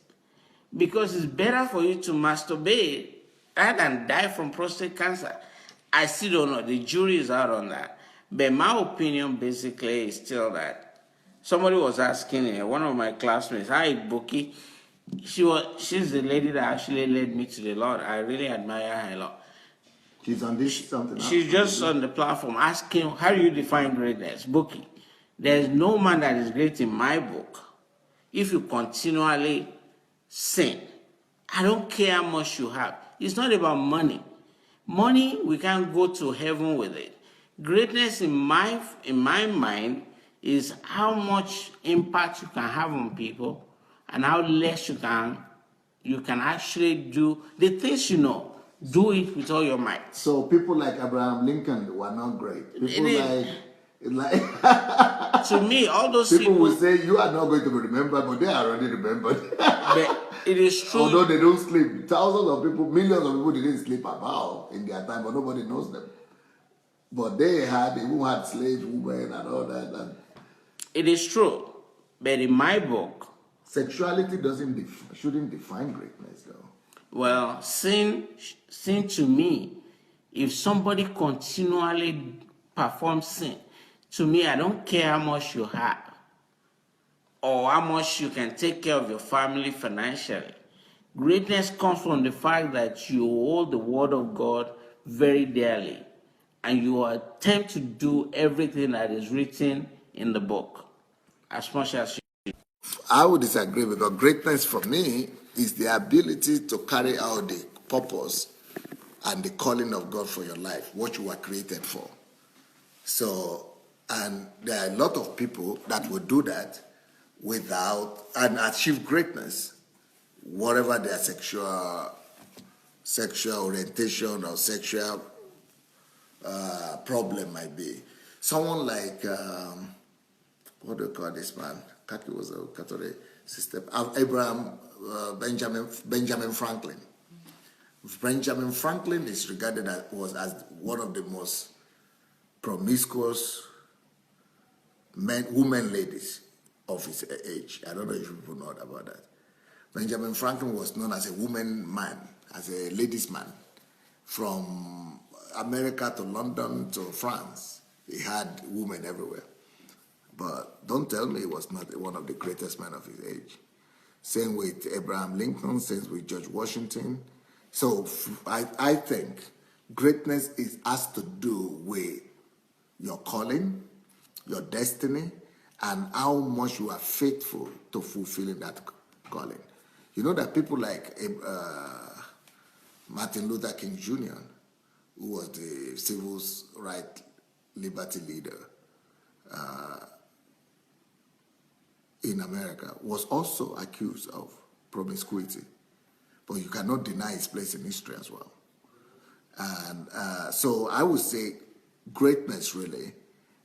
Because it's better for you to masturbate rather than die from prostate cancer. I still don't know. The jury is out on that. But my opinion basically is still that somebody was asking one of my classmates, hi, Buki. She's the lady that actually led me to the Lord. I really admire her a lot. She's on this something. She's just on the platform asking, how do you define greatness? Buki, there's no man that is great in my book if you continually sin. I don't care how much you have. It's not about money. Money, we can't go to heaven with it. Greatness in my mind is how much impact you can have on people and how less you can actually do the things you know. Do it with all your might. So people like Abraham Lincoln were not great. People like to me, all those people will say you are not going to be remembered, but they are already remembered. But it is true. Although they don't sleep, thousands of people, millions of people didn't sleep about in their time, but nobody knows them. But they even had slave women and all that. And it is true, but in my book, sexuality shouldn't define greatness, though. Well, sin to me, if somebody continually performs sin, to me, I don't care how much you have or how much you can take care of your family financially. Greatness comes from the fact that you hold the word of God very dearly and you attempt to do everything that is written in the book as much as you. I would disagree because greatness for me is the ability to carry out the purpose and the calling of God for your life, what you were created for. So, and there are a lot of people that will do that without and achieve greatness, whatever their sexual orientation or sexual problem might be. Someone like what do you call this man? Kaki was a Catholic system. Benjamin Franklin. Benjamin Franklin is regarded as one of the most promiscuous women ladies of his age. I don't know if people know about that. Benjamin Franklin was known as a woman man, as a ladies man. From America to London to France, he had women everywhere. But don't tell me he was not one of the greatest men of his age. Same with Abraham Lincoln, same with George Washington. So I think greatness has to do with your calling, your destiny, and how much you are faithful to fulfilling that calling. You know that people like Martin Luther King Jr., who was the civil rights liberty leader in America, was also accused of promiscuity. But you cannot deny his place in history as well. And so I would say greatness really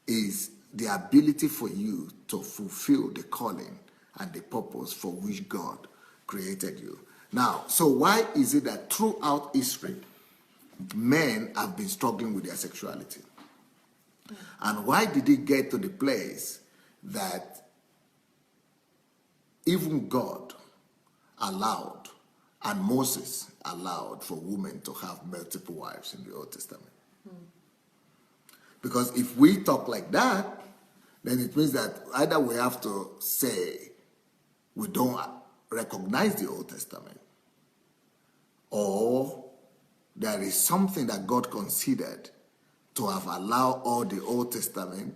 is the ability for you to fulfill the calling and the purpose for which God created you. Now, Now, so why is it that throughout history, men have been struggling with their sexuality? And why did it get to the place that even God allowed and Moses allowed for women to have multiple wives in the Old Testament? Because if we talk like that, then it means that either we have to say we don't recognize the Old Testament, or there is something that God considered to have allowed all the Old Testament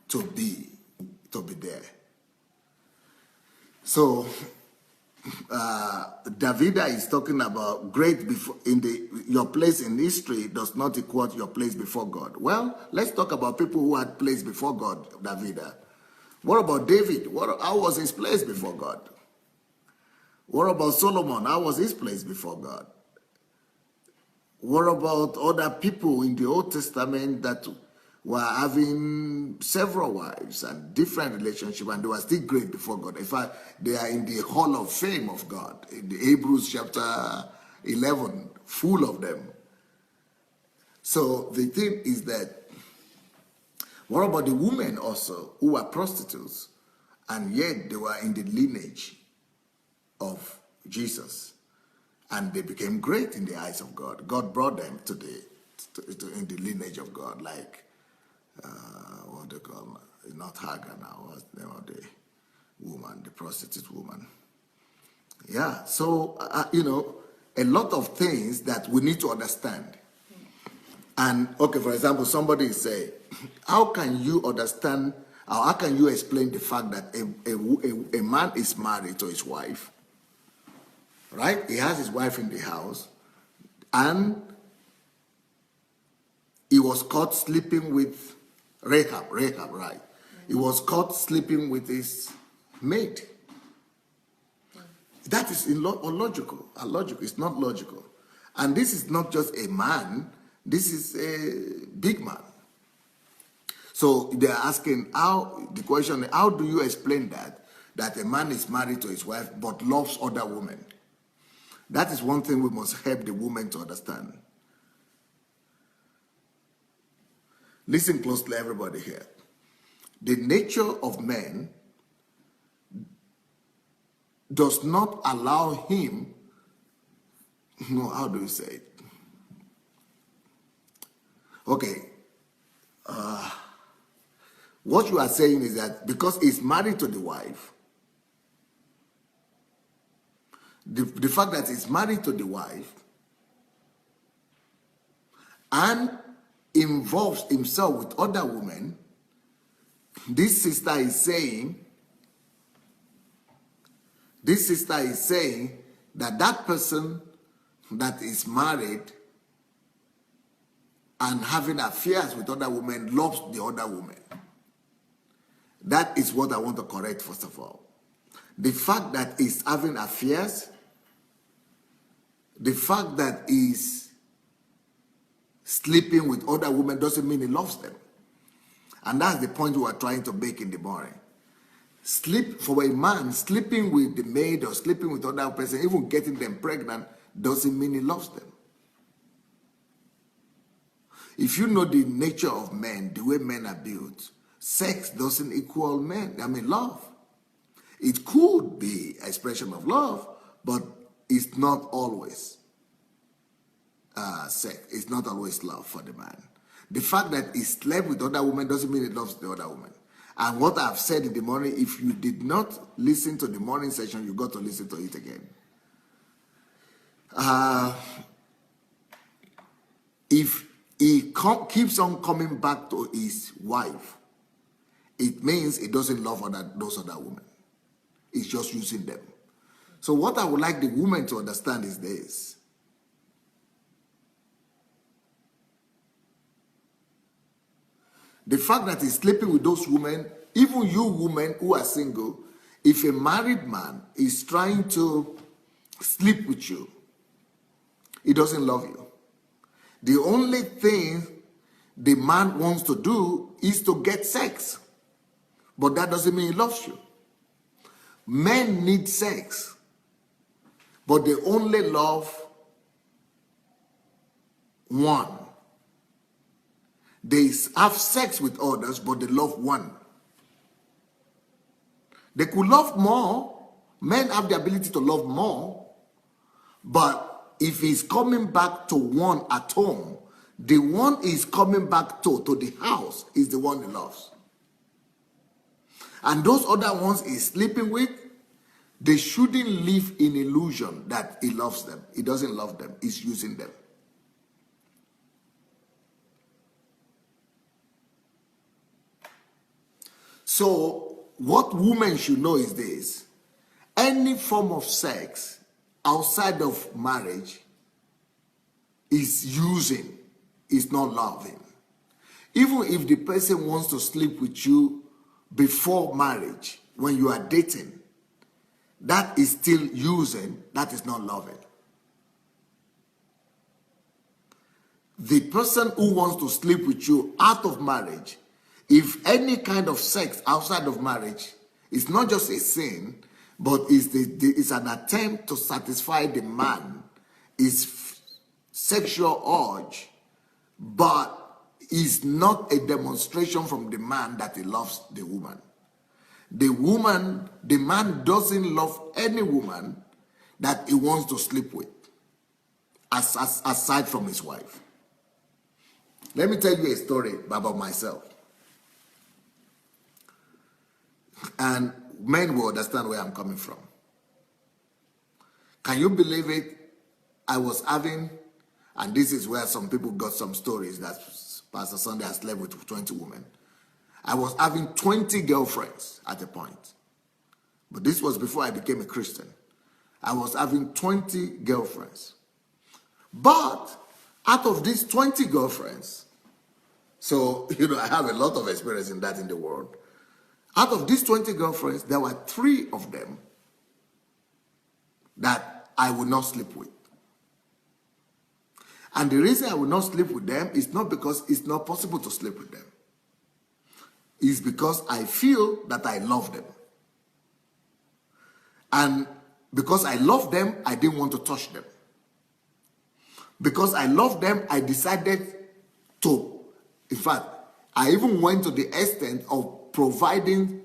to be there. So Davida is talking about great before your place in history does not equal your place before God. Well, let's talk about people who had place before God, Davida. What about David? How was his place before God? What about Solomon? How was his place before God? What about other people in the Old Testament that were having several wives and different relationships, and they were still great before God? In fact, they are in the Hall of Fame of God, in the Hebrews chapter 11, full of them. So the thing is that, what about the women also who were prostitutes, and yet they were in the lineage of Jesus, and they became great in the eyes of God? God brought them in the lineage of God, like what they call, not Hagar now, what's the name of the woman, the prostitute woman? Yeah, so a lot of things that we need to understand. And okay, for example, somebody say, how can you understand, or how can you explain the fact that a man is married to his wife, right? He has his wife in the house, and he was caught sleeping with Rahab, right? He was caught sleeping with his maid. That is illogical. It's not logical. And this is not just a man, this is a big man. So they're asking, how do you explain that a man is married to his wife but loves other women? That is one thing we must help the women to understand. Listen closely, everybody here. The nature of man does not allow him, no, how do you say it? Okay. What you are saying is that because he's married to the wife, the fact that he's married to the wife and involves himself with other women, this sister is saying that person that is married and having affairs with other women loves the other woman. That is what I want to correct, first of all. The fact that he's having affairs, the fact that he's sleeping with other women doesn't mean he loves them. And that's the point we are trying to make in the morning. For a man, sleeping with the maid or sleeping with other person, even getting them pregnant, doesn't mean he loves them. If you know the nature of men, the way men are built, sex doesn't equal love. It could be an expression of love, but it's not always sex. It's not always love for the man. The fact that he slept with other women doesn't mean he loves the other woman. And what I've said in the morning, if you did not listen to the morning session, you got to listen to it again. If he keeps on coming back to his wife, it means he doesn't love those other women. He's just using them. So what I would like the woman to understand is this. The fact that he's sleeping with those women, even you women who are single, if a married man is trying to sleep with you, he doesn't love you. The only thing the man wants to do is to get sex. But that doesn't mean he loves you. Men need sex. but they only love one. They have sex with others, but they love one. They could love more. Men have the ability to love more. But if he's coming back to one at home, the one he's coming back to the house, is the one he loves. And those other ones he's sleeping with, they shouldn't live in illusion that he loves them. He doesn't love them. He's using them. So, what women should know is this. Any form of sex outside of marriage is using, is not loving. Even if the person wants to sleep with you before marriage, when you are dating, that is still using, that is not loving. The person who wants to sleep with you out of marriage, if any kind of sex outside of marriage, it's not just a sin, but it's an attempt to satisfy the man, his sexual urge, but is not a demonstration from the man that he loves the woman. The man doesn't love any woman that he wants to sleep with, aside from his wife. Let me tell you a story about myself. And men will understand where I'm coming from. Can you believe it? I was having, and this is where some people got some stories that Pastor Sandey has slept with 20 women. I was having 20 girlfriends at a point. But this was before I became a Christian. I was having 20 girlfriends. But out of these 20 girlfriends, so, I have a lot of experience in that in the world. Out of these 20 girlfriends, there were 3 of them that I would not sleep with. And the reason I would not sleep with them is not because it's not possible to sleep with them. It's because I feel that I love them. And because I love them, I didn't want to touch them. Because I love them, I decided to, in fact, I even went to the extent of providing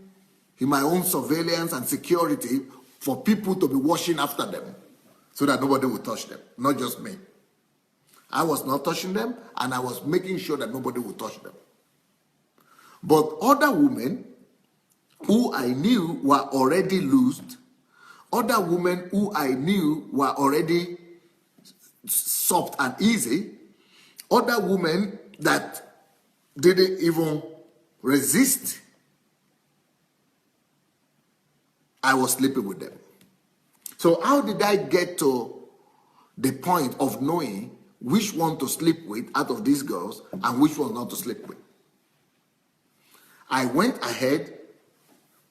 my own surveillance and security for people to be watching after them so that nobody would touch them, not just me. I was not touching them, and I was making sure that nobody would touch them. But other women who I knew were already loosed, other women who I knew were already soft and easy, other women that didn't even resist, I was sleeping with them. So how did I get to the point of knowing which one to sleep with out of these girls and which one not to sleep with? I went ahead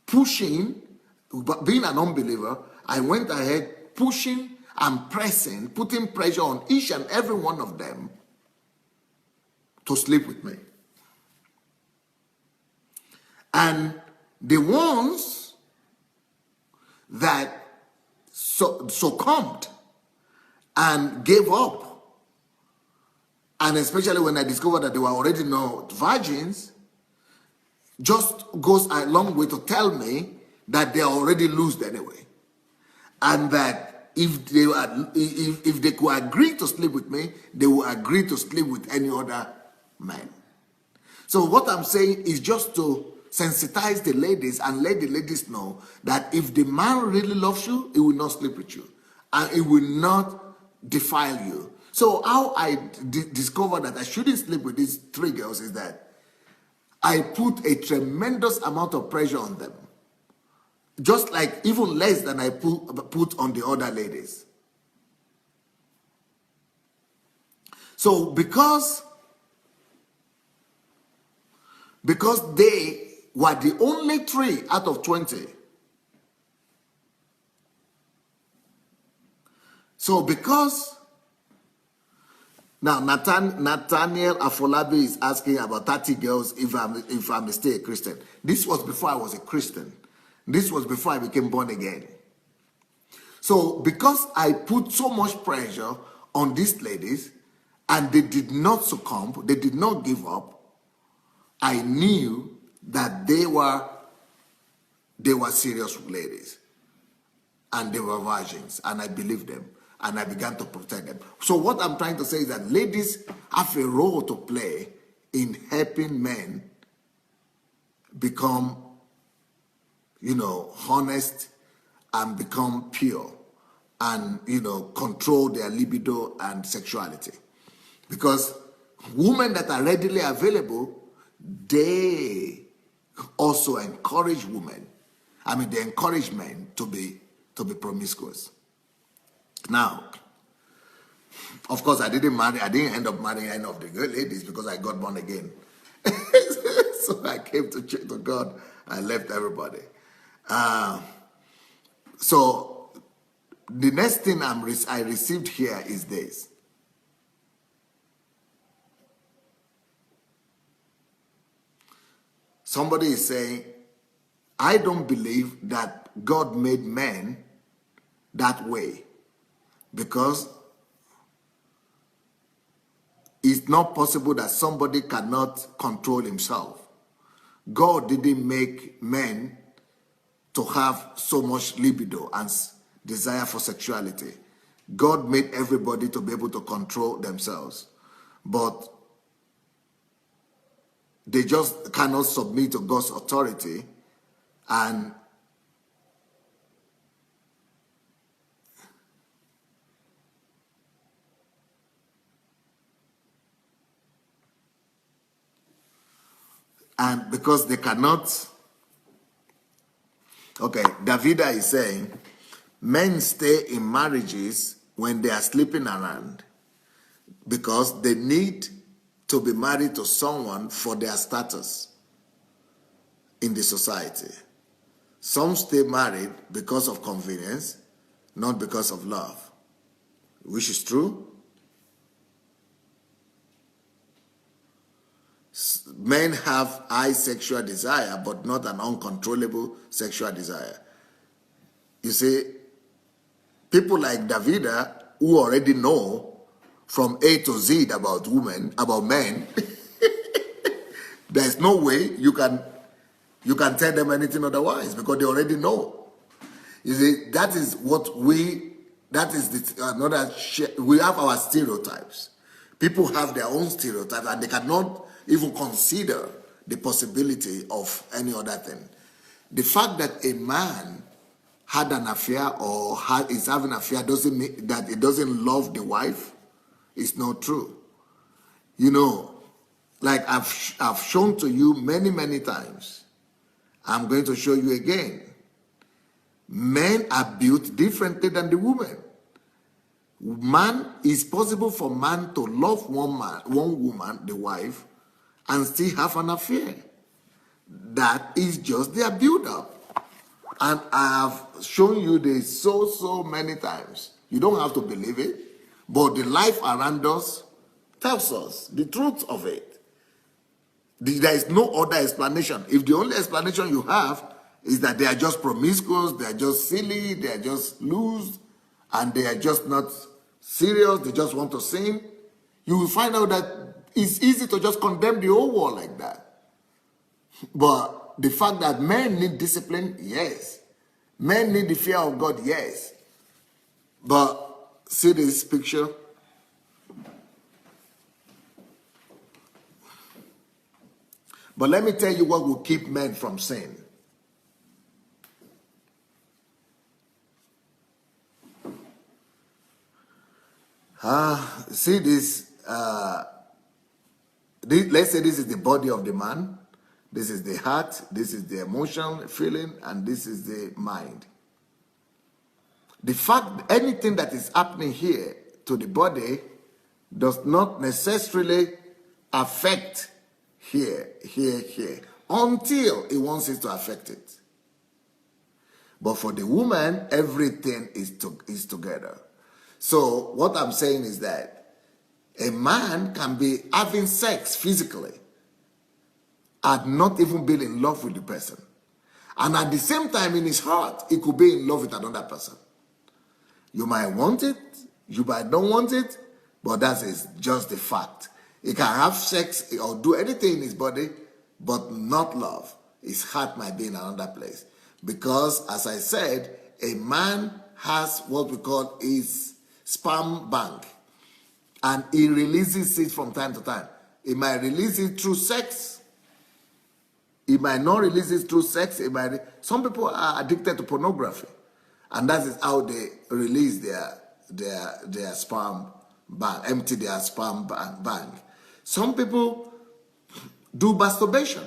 pushing, being an unbeliever, I went ahead pushing and pressing, putting pressure on each and every one of them to sleep with me. And the ones that succumbed and gave up, and especially when I discovered that they were already not virgins, just goes a long way to tell me that they are already loosed anyway. And that if they could agree to sleep with me, they will agree to sleep with any other man. So what I'm saying is just to sensitize the ladies and let the ladies know that if the man really loves you, he will not sleep with you. And he will not defile you. So how I discovered that I shouldn't sleep with these 3 girls is that I put a tremendous amount of pressure on them. Just like even less than I put on the other ladies. So because they were the only 3 out of 20. So because now Nathaniel Afolabi is asking about 30 girls if I'm still a Christian. This was before I was a Christian. This was before I became born again. So because I put so much pressure on these ladies and they did not succumb, they did not give up, I knew that they were serious ladies and they were virgins, and I believed them and I began to protect them. So what I'm trying to say is that ladies have a role to play in helping men become, honest and become pure and, control their libido and sexuality. Because women that are readily available, they also encourage women. They encourage men to be promiscuous. Now, of course, I didn't end up marrying any of the good ladies because I got born again. So I came to God. I left everybody. So the next thing I received here is this. Somebody is saying, I don't believe that God made men that way because it's not possible that somebody cannot control himself. God didn't make men to have so much libido and desire for sexuality. God made everybody to be able to control themselves. But they just cannot submit to God's authority and because they cannot. Okay, Davida is saying, men stay in marriages when they are sleeping around because they need to be married to someone for their status in the society. Some stay married because of convenience, not because of love, which is true. Men have high sexual desire, but not an uncontrollable sexual desire. You see, people like Davida, who already know from A to Z about women, about men, there's no way you can tell them anything otherwise because they already know. You see, that is we have our stereotypes. People have their own stereotypes and they cannot even consider the possibility of any other thing. The fact that a man had an affair or is having an affair doesn't mean that he doesn't love the wife. It's not true. Like I've shown to you many, many times. I'm going to show you again. Men are built differently than the women. It's possible for man to love one woman, the wife, and still have an affair. That is just their build-up. And I have shown you this so many times. You don't have to believe it, but the life around us tells us the truth of it. There is no other explanation. If the only explanation you have is that they are just promiscuous, they are just silly, they are just loose, and they are just not serious, they just want to sin, you will find out that it's easy to just condemn the whole world like that. But the fact that men need discipline, yes. Men need the fear of God, yes. But see this picture? But let me tell you what will keep men from sin. See this, let's say this is the body of the man, this is the heart, this is the emotion, feeling, and this is the mind. The fact, anything that is happening here to the body does not necessarily affect here, until it wants it to affect it. But for the woman, everything is together. So what I'm saying is that a man can be having sex physically and not even be in love with the person. And at the same time, in his heart, he could be in love with another person. You might want it, you might don't want it, but that is just the fact. He can have sex or do anything in his body, but not love. His heart might be in another place. Because, as I said, a man has what we call his sperm bank, and he releases it from time to time. He might release it through sex. He might not release it through sex. Some people are addicted to pornography, and that is how they release their sperm bank, empty their sperm bank. Some people do masturbation,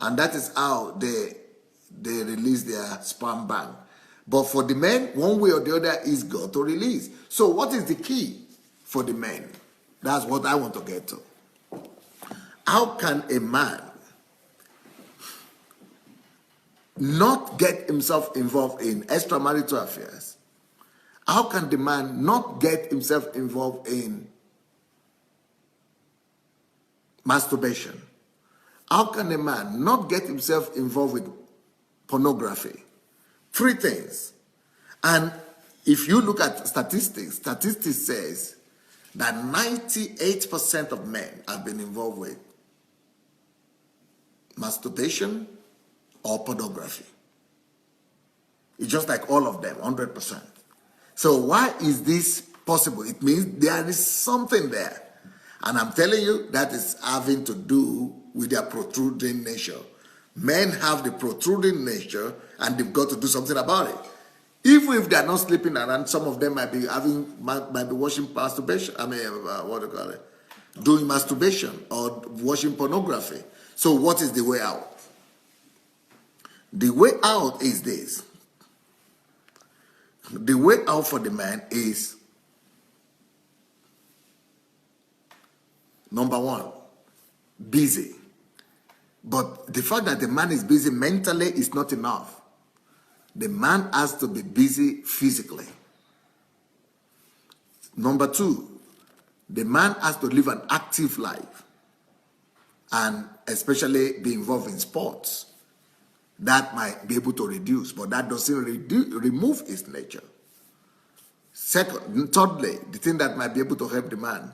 and that is how they release their sperm bank. But for the men, one way or the other is got to release. So what is the key for the men? That's what I want to get to. How can a man not get himself involved in extramarital affairs? How can the man not get himself involved in masturbation? How can a man not get himself involved with pornography? 3 things. And if you look at statistics says that 98% of men have been involved with masturbation or pornography. It's just like all of them, 100%. So why is this possible? It means there is something there. And I'm telling you, that is having to do with their protruding nature. Men have the protruding nature, and they've got to do something about it. Even if they're not sleeping around, some of them might be watching masturbation. What do you call it? Doing masturbation or watching pornography. So what is the way out? The way out is this. The way out for the man is, number 1, busy. But the fact that the man is busy mentally is not enough. The man has to be busy physically. Number 2, the man has to live an active life, and especially be involved in sports. That might be able to reduce, but that doesn't remove his nature. Thirdly, the thing that might be able to help the man,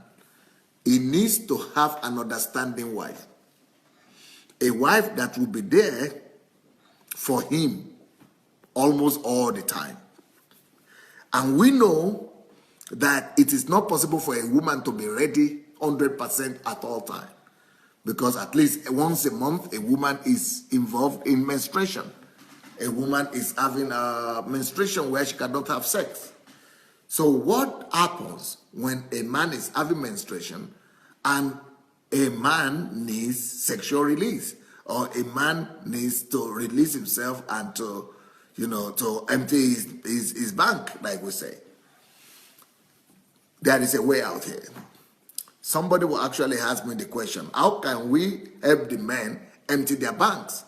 he needs to have an understanding wife. A wife that will be there for him almost all the time. And we know that it is not possible for a woman to be ready 100% at all times. Because at least once a month, a woman is involved in menstruation. A woman is having a menstruation where she cannot have sex. So what happens when a man is having menstruation and a man needs sexual release, or a man needs to release himself and to empty his bank, like we say? There is a way out here. Somebody will actually ask me the question, how can we help the men empty their banks?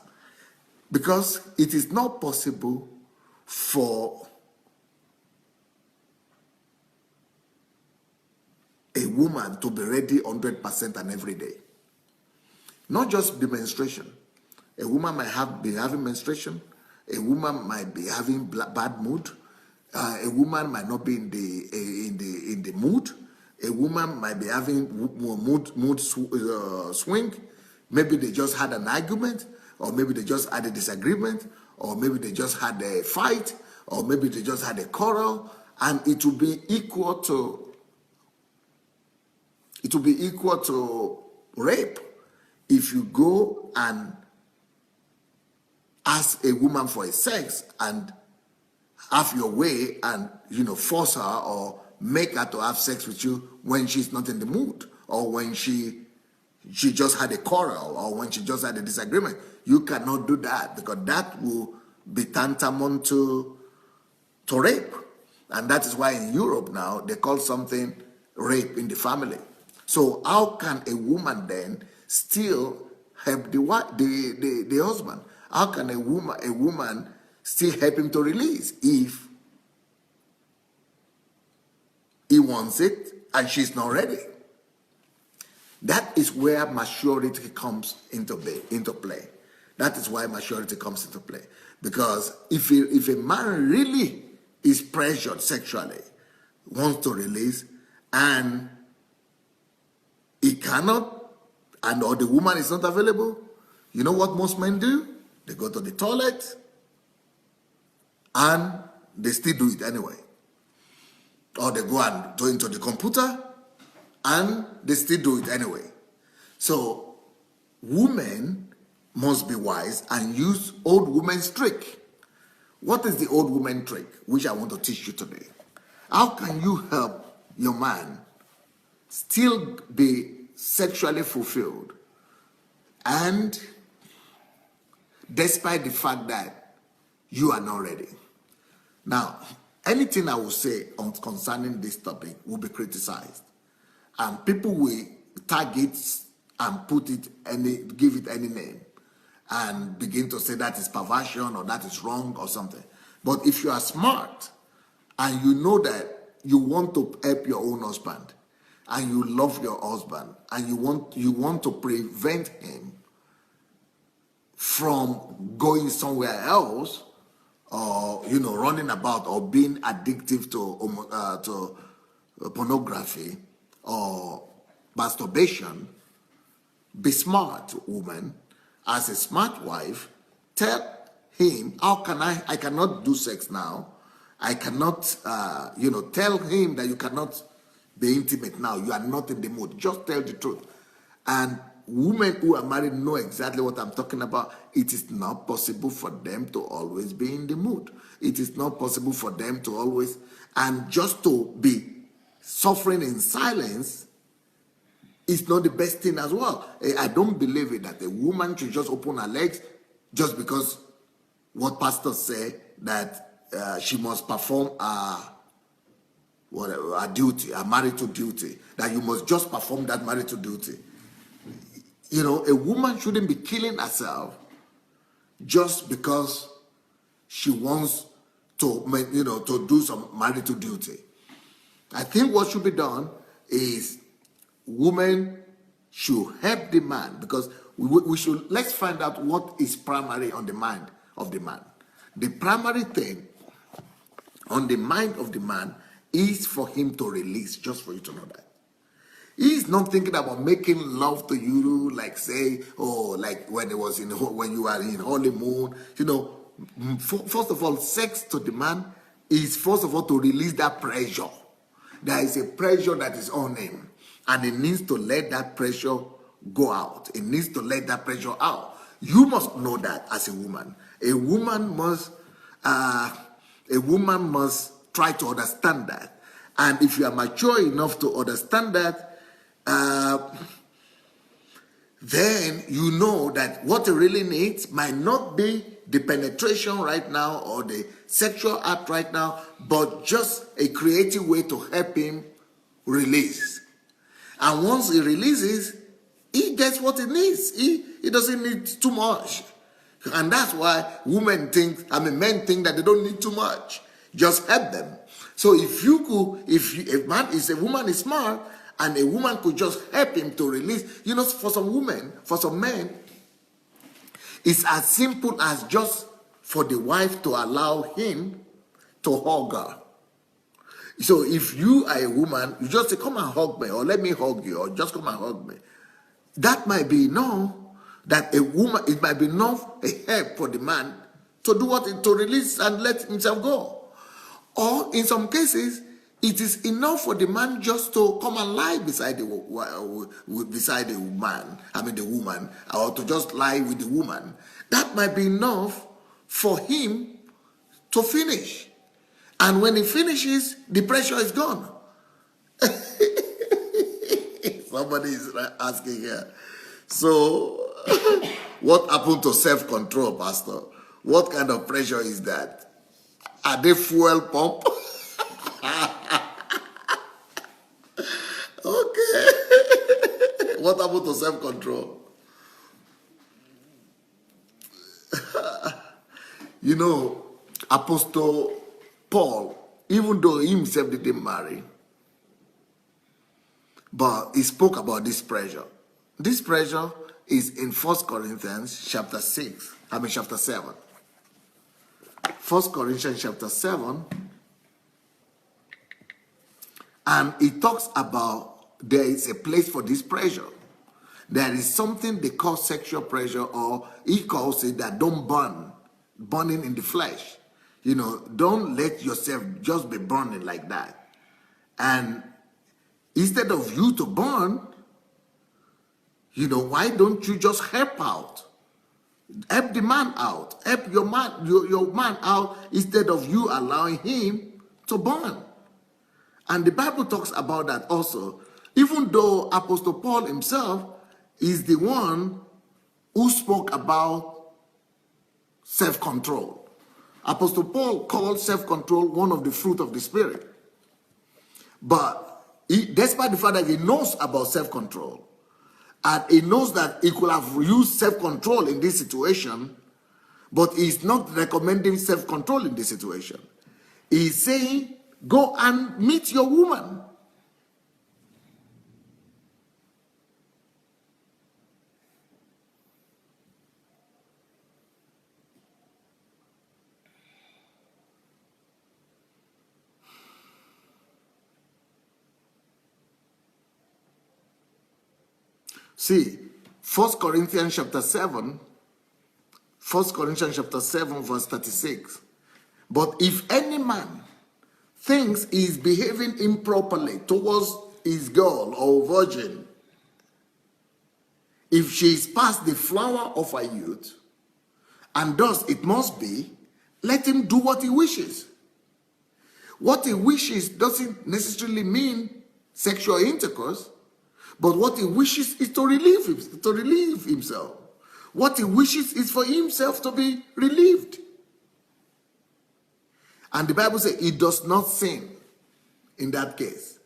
Because it is not possible for a woman to be ready 100% and every day. Not just the menstruation. A woman might be having menstruation. A woman might be having bad mood. A woman might not be in the mood. A woman might be having mood swing. Maybe they just had an argument, or maybe they just had a disagreement, or maybe they just had a fight, or maybe they just had a quarrel, and it will be equal to rape if you go and ask a woman for a sex and have your way and force her or make her to have sex with you when she's not in the mood, or when she just had a quarrel, or when she just had a disagreement. You cannot do that, because that will be tantamount to rape. And that is why in Europe now they call something rape in the family. So how can a woman then still help the husband? How can a woman still help him to release if he wants it and she's not ready? That is where maturity comes into play. That is why maturity comes into play. Because if a man really is pressured sexually, wants to release, and he cannot, and or the woman is not available, you know what most men do? They go to the toilet and they still do it anyway. Or they go and go into the computer and they still do it anyway. So women must be wise and use old woman's trick. What is the old woman trick, which I want to teach you today? How can you help your man still be sexually fulfilled, and despite the fact that you are not ready? Now, anything I will say concerning this topic will be criticized, and people will tag it and give it any name, and begin to say that is perversion or that is wrong or something. But if you are smart and you know that you want to help your own husband, and you love your husband, and you want to prevent him from going somewhere else, or running about or being addictive to pornography or masturbation, be smart, woman. As a smart wife, tell him, I cannot do sex now. I cannot, tell him that you cannot be intimate now. You are not in the mood. Just tell the truth. And women who are married know exactly what I'm talking about. It is not possible for them to always be in the mood. It is not possible for them to always, and just to be suffering in silence is not the best thing as well. I don't believe it that a woman should just open her legs just because what pastors say that she must perform a duty, a marital duty, that you must just perform that marital duty. A woman shouldn't be killing herself just because she wants to, to do some marital duty. I think what should be done is women should help the man, because let's find out what is primary on the mind of the man. The primary thing on the mind of the man is for him to release, just for you to know that. He's not thinking about making love to you, like like when you are in honeymoon. First of all, sex to the man is first of all to release that pressure. There is a pressure that is on him, and he needs to let that pressure go out. He needs to let that pressure out. You must know that as a woman. A woman must try to understand that. And if you are mature enough to understand that, then you know that what he really needs might not be the penetration right now or the sexual act right now, but just a creative way to help him release. And once he releases, he gets what he needs. He doesn't need too much. And that's why men think that they don't need too much. Just help them. So if a woman is smart, and a woman could just help him to release, for some men, it's as simple as just for the wife to allow him to hug her. So if you are a woman, you just say, come and hug me, or let me hug you, or just come and hug me. That might be enough, it might be enough a help for the man to do to release and let himself go. Or in some cases, it is enough for the man just to come and lie beside the woman, or to just lie with the woman. That might be enough for him to finish. And when he finishes, the pressure is gone. Somebody is asking here. So, what happened to self-control, Pastor? What kind of pressure is that? Are they fuel pump? Okay. What happened to self-control? Apostle Paul, even though he himself didn't marry, but he spoke about this pressure. This pressure is in 1 Corinthians chapter 7. 1 Corinthians chapter 7, And it talks about there is a place for this pressure. There is something they call sexual pressure, or he calls it that don't burn, burning in the flesh. You know, don't let yourself just be burning like that. And instead of you to burn, you know, why don't you just help out? Help the man out. Help your man out instead of you allowing him to burn. And the Bible talks about that also. Even though Apostle Paul himself is the one who spoke about self-control. Apostle Paul called self-control one of the fruit of the Spirit. But despite the fact that he knows about self-control, and he knows that he could have used self-control in this situation, but he's not recommending self-control in this situation. He's saying, go and meet your woman. See, 1 Corinthians chapter 7 verse 36. But if any man thinks he is behaving improperly towards his girl or virgin, if she is past the flower of her youth, and thus it must be, let him do what he wishes. What he wishes doesn't necessarily mean sexual intercourse. But what he wishes is to relieve himself. What he wishes is for himself to be relieved. And the Bible says he does not sin in that case.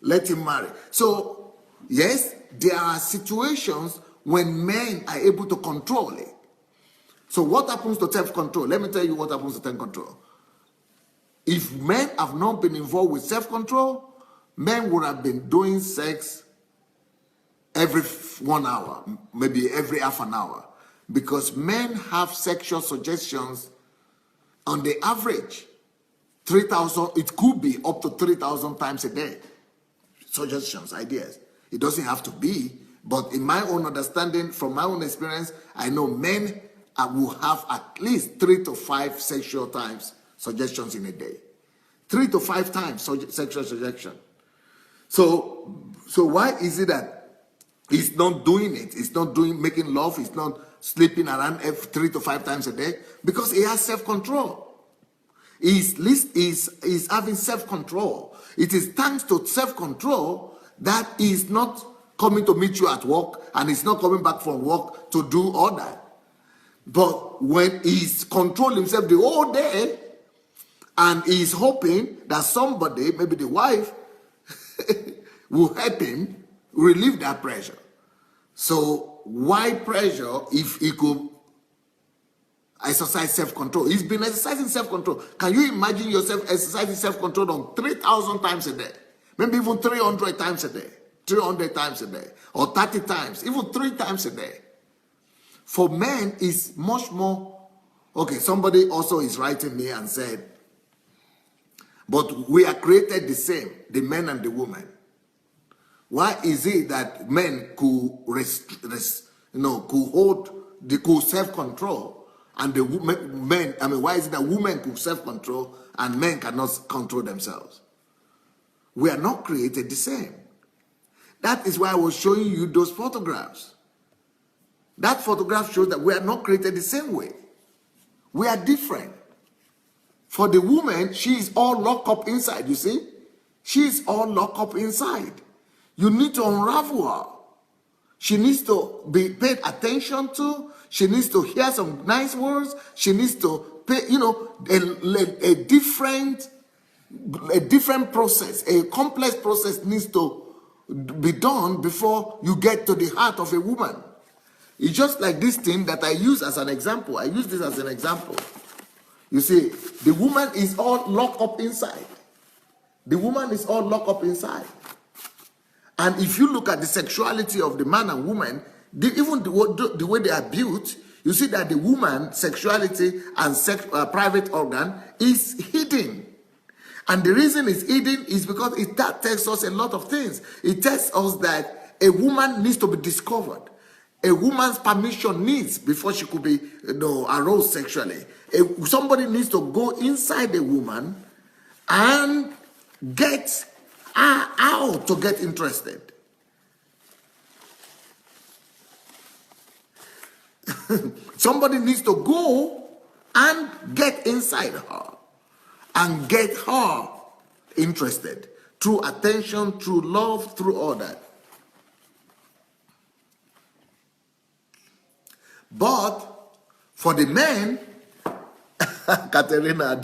Let him marry. So, yes, there are situations when men are able to control it. So what happens to self-control? Let me tell you what happens to self-control. If men have not been involved with self-control, men would have been doing sex every 1 hour, maybe every half an hour, because men have sexual suggestions on the average 3,000, it could be up to 3,000 times a day. Suggestions, ideas. It doesn't have to be, but in my own understanding, from my own experience, I know men will have at least 3 to 5 sexual times suggestions in a day. 3 to 5 times sexual suggestion. So why is it that he's not doing it? He's not making love. He's not sleeping around 3 to 5 times a day because he has self-control. He's having self-control. It is thanks to self-control that he's not coming to meet you at work and he's not coming back from work to do all that. But when he's controlling himself the whole day and he's hoping that somebody, maybe the wife, will help him relieve that pressure. So why pressure if he could exercise self-control? He's been exercising self-control. Can you imagine yourself exercising self-control on 3,000 times a day? Maybe even 300 times a day. 300 times a day. Or 30 times. Even 3 times a day. For men, it's much more. Okay, somebody also is writing me and said, but we are created the same, the men and the women. Why is it that men could could self-control and the men? I mean, why is it that women could self-control and men cannot control themselves? We are not created the same. That is why I was showing you those photographs. That photograph shows that we are not created the same way. We are different. For the woman, she is all locked up inside, you see? She is all locked up inside. You need to unravel her. She needs to be paid attention to. She needs to hear some nice words. She needs to pay, a different process, a complex process needs to be done before you get to the heart of a woman. It's just like this thing that I use as an example. I use this as an example. You see, the woman is all locked up inside. The woman is all locked up inside. And if you look at the sexuality of the man and woman, even the way they are built, you see that the woman's sexuality and private organ is hidden. And the reason it's hidden is because that tells us a lot of things. It tells us that a woman needs to be discovered. A woman's permission needs before she could be aroused sexually. Somebody needs to go inside a woman and get her out to get interested. Somebody needs to go and get inside her and get her interested through attention, through love, through all that. But for the men, Katerina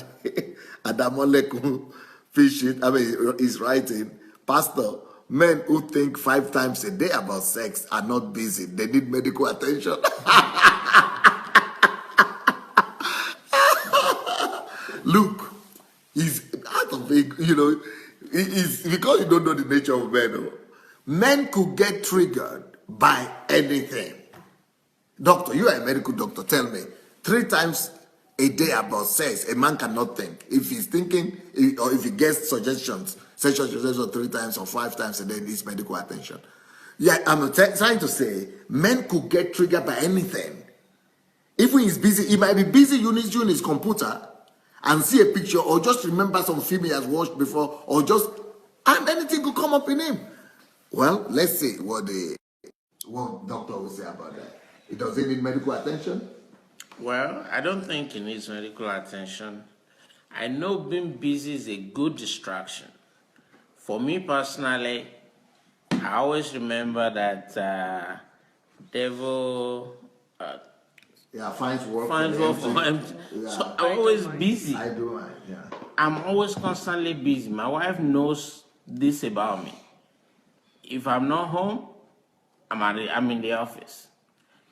Adamoleku is writing, Pastor, men who think 5 times a day about sex are not busy. They need medical attention. Look, he's out of it, it's because you don't know the nature of men. Men could get triggered by anything. Doctor, you are a medical doctor. Tell me, 3 times a day about sex, a man cannot think. If he's thinking, or if he gets suggestions, sexual suggestions 3 times or 5 times a day, needs medical attention. Yeah, I'm trying to say, men could get triggered by anything. If he's busy, he might be busy using his computer and see a picture, or just remember some film he has watched before, and anything could come up in him. Well, let's see what doctor will say about that. Does he need medical attention? Well, I don't think he needs medical attention. I know being busy is a good distraction. For me personally, I always remember that devil finds work for him. Yeah. So I'm always busy. I do, yeah. I'm always constantly busy. My wife knows this about me. If I'm not home, I'm in the office.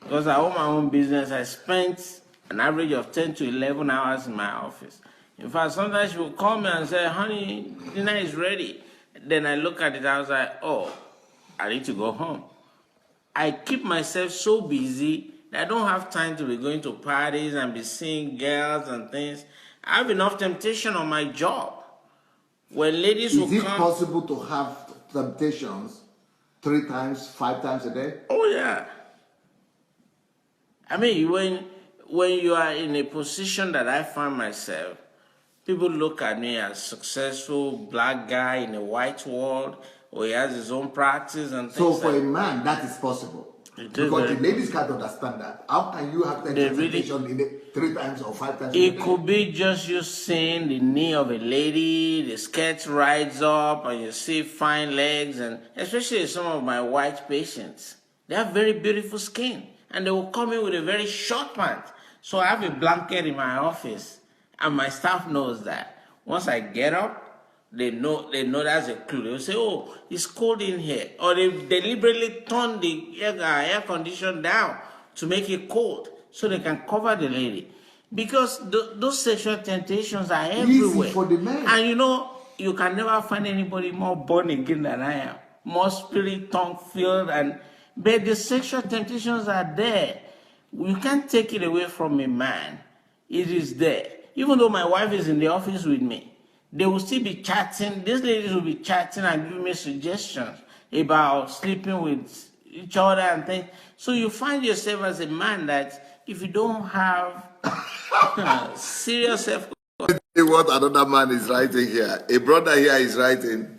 Because I own my own business, I spent an average of 10 to 11 hours in my office. In fact, sometimes she will call me and say, honey, dinner is ready. Then I look at it, I was like, oh, I need to go home. I keep myself so busy that I don't have time to be going to parties and be seeing girls and things. I have enough temptation on my job. When ladies will come... Is it possible to have temptations 3 times, 5 times a day? Oh, yeah. I mean, when you are in a position that I find myself, people look at me as successful black guy in a white world, or he has his own practice and things. So for a man, that is possible. Because the ladies can't understand that. How can you have temptation in 3 times or 5 times? It could be just you seeing the knee of a lady, the skirt rides up, and you see fine legs, and especially some of my white patients, they have very beautiful skin. And they will come in with a very short pant. So I have a blanket in my office, and my staff knows that. Once I get up, they know that's a clue. They will say, oh, it's cold in here. Or they deliberately turn the air condition down to make it cold so they can cover the lady. Because those sexual temptations are everywhere. Easy for the men. And you can never find anybody more born again than I am. More spirit, tongue filled, but the sexual temptations are there. You can't take it away from a man. It is there. Even though my wife is in the office with me, they will still be chatting. These ladies will be chatting and giving me suggestions about sleeping with each other and things. So you find yourself as a man that if you don't have serious self-control. What another man is writing here. A brother here is writing,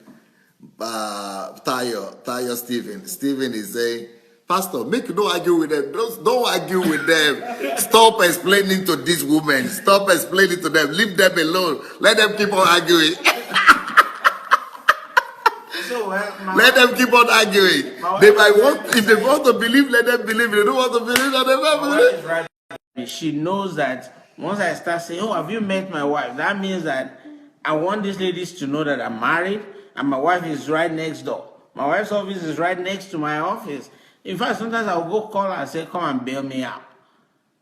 Tayo Stephen. Stephen is saying, Pastor, make you don't argue with them. Don't argue with them. Stop explaining to these women. Stop explaining to them. Leave them alone. Let them keep on arguing. Let them keep on arguing. They might want, if they want to believe, let them believe. If they don't want to believe, let them not believe. Right. She knows that once I start saying, oh, have you met my wife? That means that I want these ladies to know that I'm married and my wife is right next door. My wife's office is right next to my office. In fact, sometimes I'll go call her and say, come and bail me out.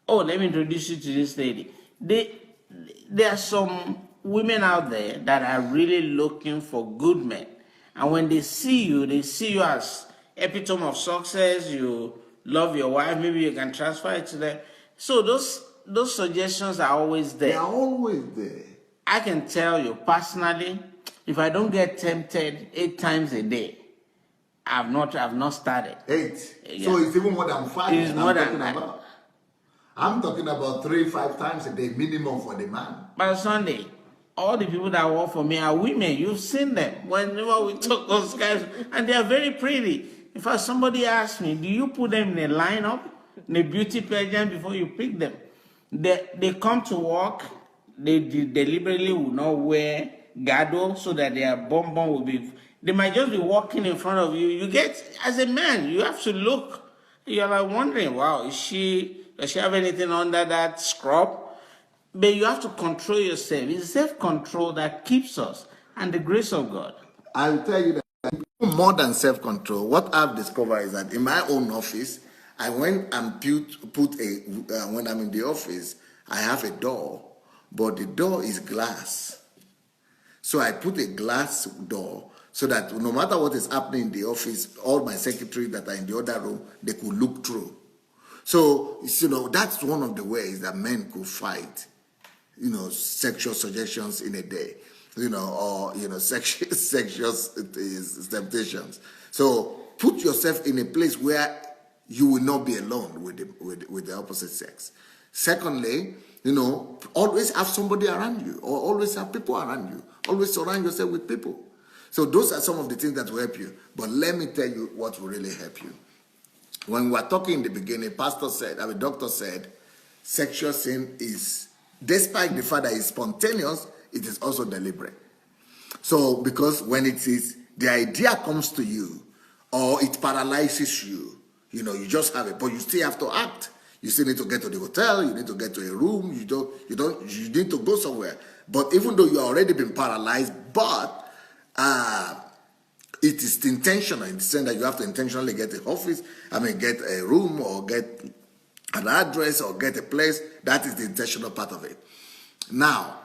Oh, let me introduce you to this lady. There are some women out there that are really looking for good men. And when they see you as epitome of success. You love your wife. Maybe you can transfer it to them. So those suggestions are always there. They are always there. I can tell you personally, if I don't get tempted 8 times a day, I've not started. 8. Yeah. So it's even more than 5. It's more than that. I'm talking about 3-5 times a day minimum for the man. But Sunday, all the people that work for me are women. You've seen them whenever we talk those guys, and they are very pretty. In fact, somebody asked me, do you put them in a lineup, in a beauty pageant before you pick them? They come to work, they deliberately will not wear girdle so that their bum will be, they might just be walking in front of you. You get, as a man, you have to look. You're like wondering, wow, does she have anything under that scrub? But you have to control yourself. It's self-control that keeps us, and the grace of God. I'll tell you that more than self-control, what I've discovered is that in my own office, I went and when I'm in the office, I have a door, but the door is glass. So I put a glass door so that no matter what is happening in the office, all my secretaries that are in the other room, they could look through. So, that's one of the ways that men could fight, sexual suggestions in a day, or, sexual temptations. So put yourself in a place where you will not be alone with the opposite sex. Secondly, always have somebody around you, or always have people around you. Always surround yourself with people. So those are some of the things that will help you. But let me tell you what will really help you. When we were talking in the beginning, doctor said, sexual sin is, despite the fact that it's spontaneous, it is also deliberate. So, because when it is, the idea comes to you, or it paralyzes you, you just have it, but you still have to act. You still need to get to the hotel, you need to get to a room, you need to go somewhere. But even though you have already been paralyzed, but it is intentional in the sense that you have to intentionally get an office, get a room, or get an address, or get a place. That is the intentional part of it. Now,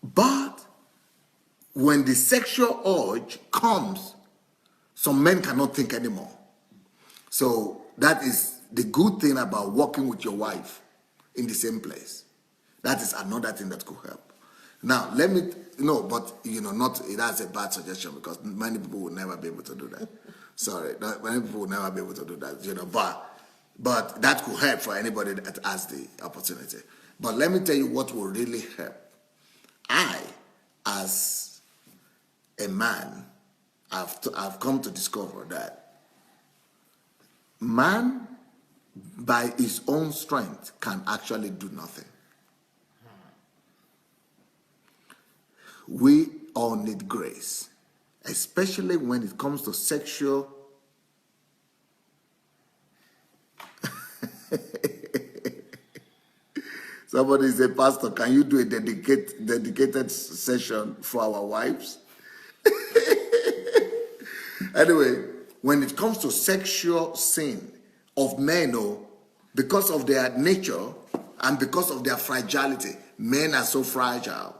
but when the sexual urge comes, some men cannot think anymore. So that is the good thing about working with your wife in the same place. That is another thing that could help. Now, that's a bad suggestion, because many people will never be able to do that. Sorry, many people will never be able to do that, but that could help for anybody that has the opportunity. But let me tell you what will really help. I, as a man, I've come to discover that man, by his own strength, can actually do nothing. We all need grace, especially when it comes to sexual. Somebody said, Pastor, can you do a dedicated session for our wives? Anyway, when it comes to sexual sin of men, because of their nature and because of their fragility, men are so fragile.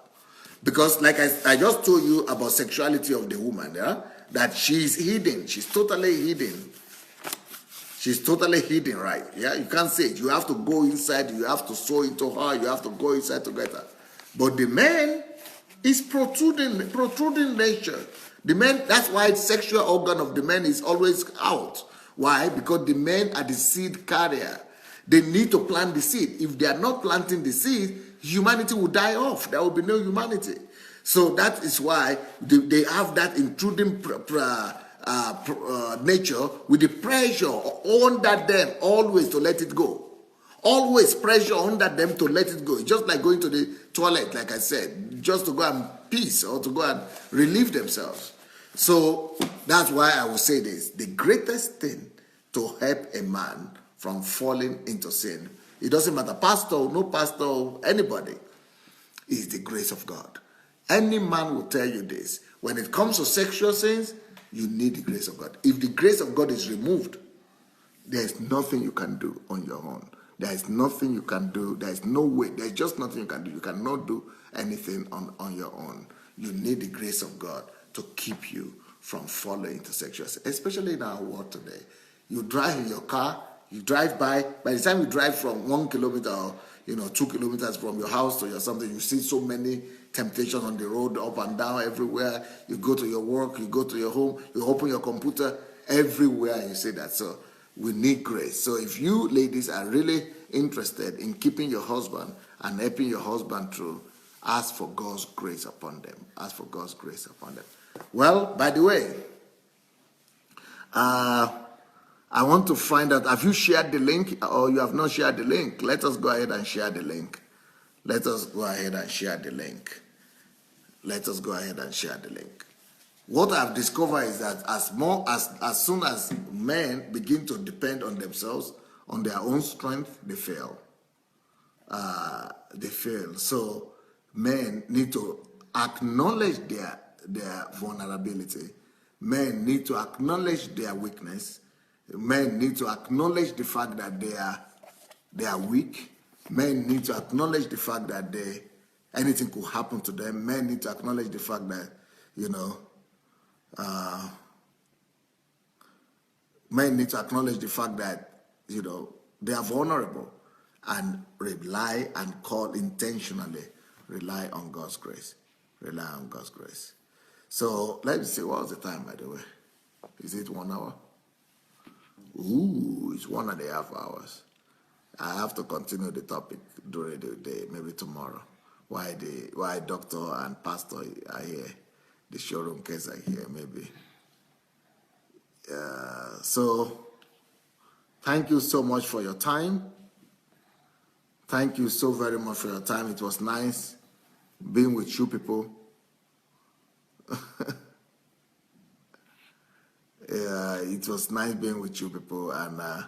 Because like I just told you about sexuality of the woman, that she's hidden. She's totally hidden. She's totally hidden, right? Yeah, you can't say it. You have to go inside. You have to sew into her. You have to go inside to get her. But the man is protruding nature. The man, that's why the sexual organ of the man is always out. Why? Because the men are the seed carrier. They need to plant the seed. If they are not planting the seed, humanity will die off. There will be no humanity. So that is why they have that intruding nature with the pressure under them always to let it go. Always pressure under them to let it go. It's just like going to the toilet, like I said, just to go and piss or to go and relieve themselves. So that's why I will say this. The greatest thing to help a man from falling into sin, it doesn't matter, pastor, no pastor, anybody, is the grace of God. Any man will tell you this. When it comes to sexual sins, you need the grace of God. If the grace of God is removed, there is nothing you can do on your own. There is nothing you can do. There is no way. There is just nothing you can do. You cannot do anything on your own. You need the grace of God to keep you from falling into sexual sin, especially in our world today. You drive in your car, you drive by the time you drive from 1 kilometer, 2 kilometers from your house to your something. You see so many temptations on the road, up and down, everywhere. You go to your work, you go to your home, you open your computer, everywhere you see that. So we need grace. So if you ladies are really interested in keeping your husband and helping your husband through, ask for God's grace upon them. Ask for God's grace upon them. Well, by the way, I want to find out, have you shared the link or you have not shared the link? Let us go ahead and share the link. Let us go ahead and share the link. Let us go ahead and share the link. What I've discovered is that as soon as men begin to depend on themselves, on their own strength, they fail. They fail. So men need to acknowledge their vulnerability. Men need to acknowledge their weakness. Men need to acknowledge the fact that they are weak. Men need to acknowledge the fact that anything could happen to them. Men need to acknowledge the fact that, men need to acknowledge the fact that, they are vulnerable and rely and call intentionally, rely on God's grace. Rely on God's grace. So let me see, what's the time, by the way? Is it 1 hour? Ooh, it's 1.5 hours. I have to continue the topic during the day, maybe tomorrow. Why doctor and pastor are here, the showroom case are here, maybe. So, thank you so much for your time. Thank you so very much for your time. It was nice being with you people. It was nice being with you people, and I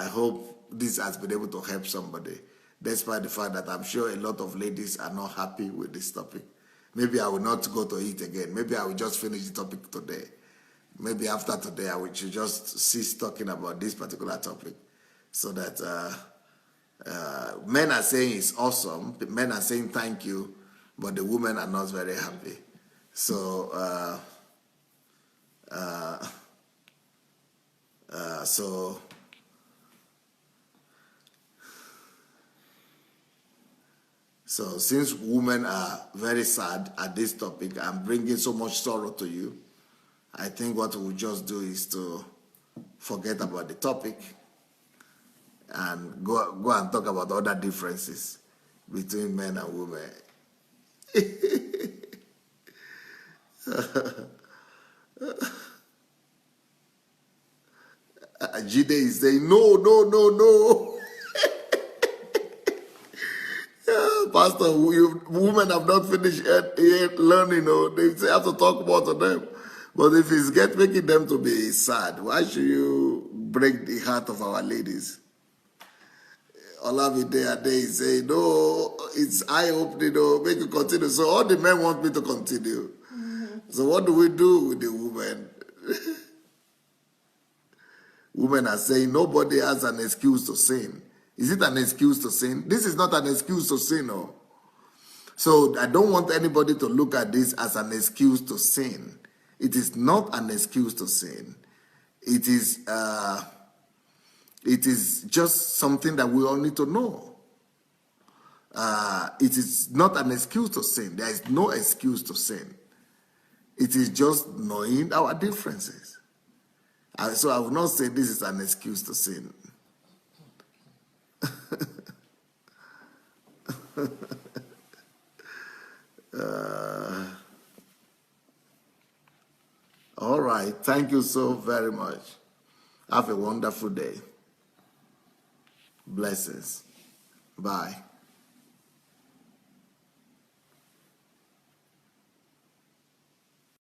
hope this has been able to help somebody, despite the fact that I'm sure a lot of ladies are not happy with this topic. Maybe I will not go to it again. Maybe I will just finish the topic today. Maybe after today, I will just cease talking about this particular topic, so that men are saying it's awesome, men are saying thank you, but the women are not very happy. So, so since women are very sad at this topic and bringing so much sorrow to you, I think what we'll just do is to forget about the topic and go and talk about other differences between men and women. Jide is saying, no. Pastor, women have not finished yet learning. They have to talk more to them. But if it's making them to be sad, why should you break the heart of our ladies? Olamide Ade is saying, no, it's eye-opening, make you continue. So all the men want me to continue. So what do we do with the women? Women are saying nobody has an excuse to sin. Is it an excuse to sin? This is not an excuse to sin, no. So I don't want anybody to look at this as an excuse to sin. It is not an excuse to sin. It is just something that we all need to know. It is not an excuse to sin. There is no excuse to sin. It is just knowing our differences. So I will not say this is an excuse to sin. All right. Thank you so very much. Have a wonderful day. Blessings. Bye.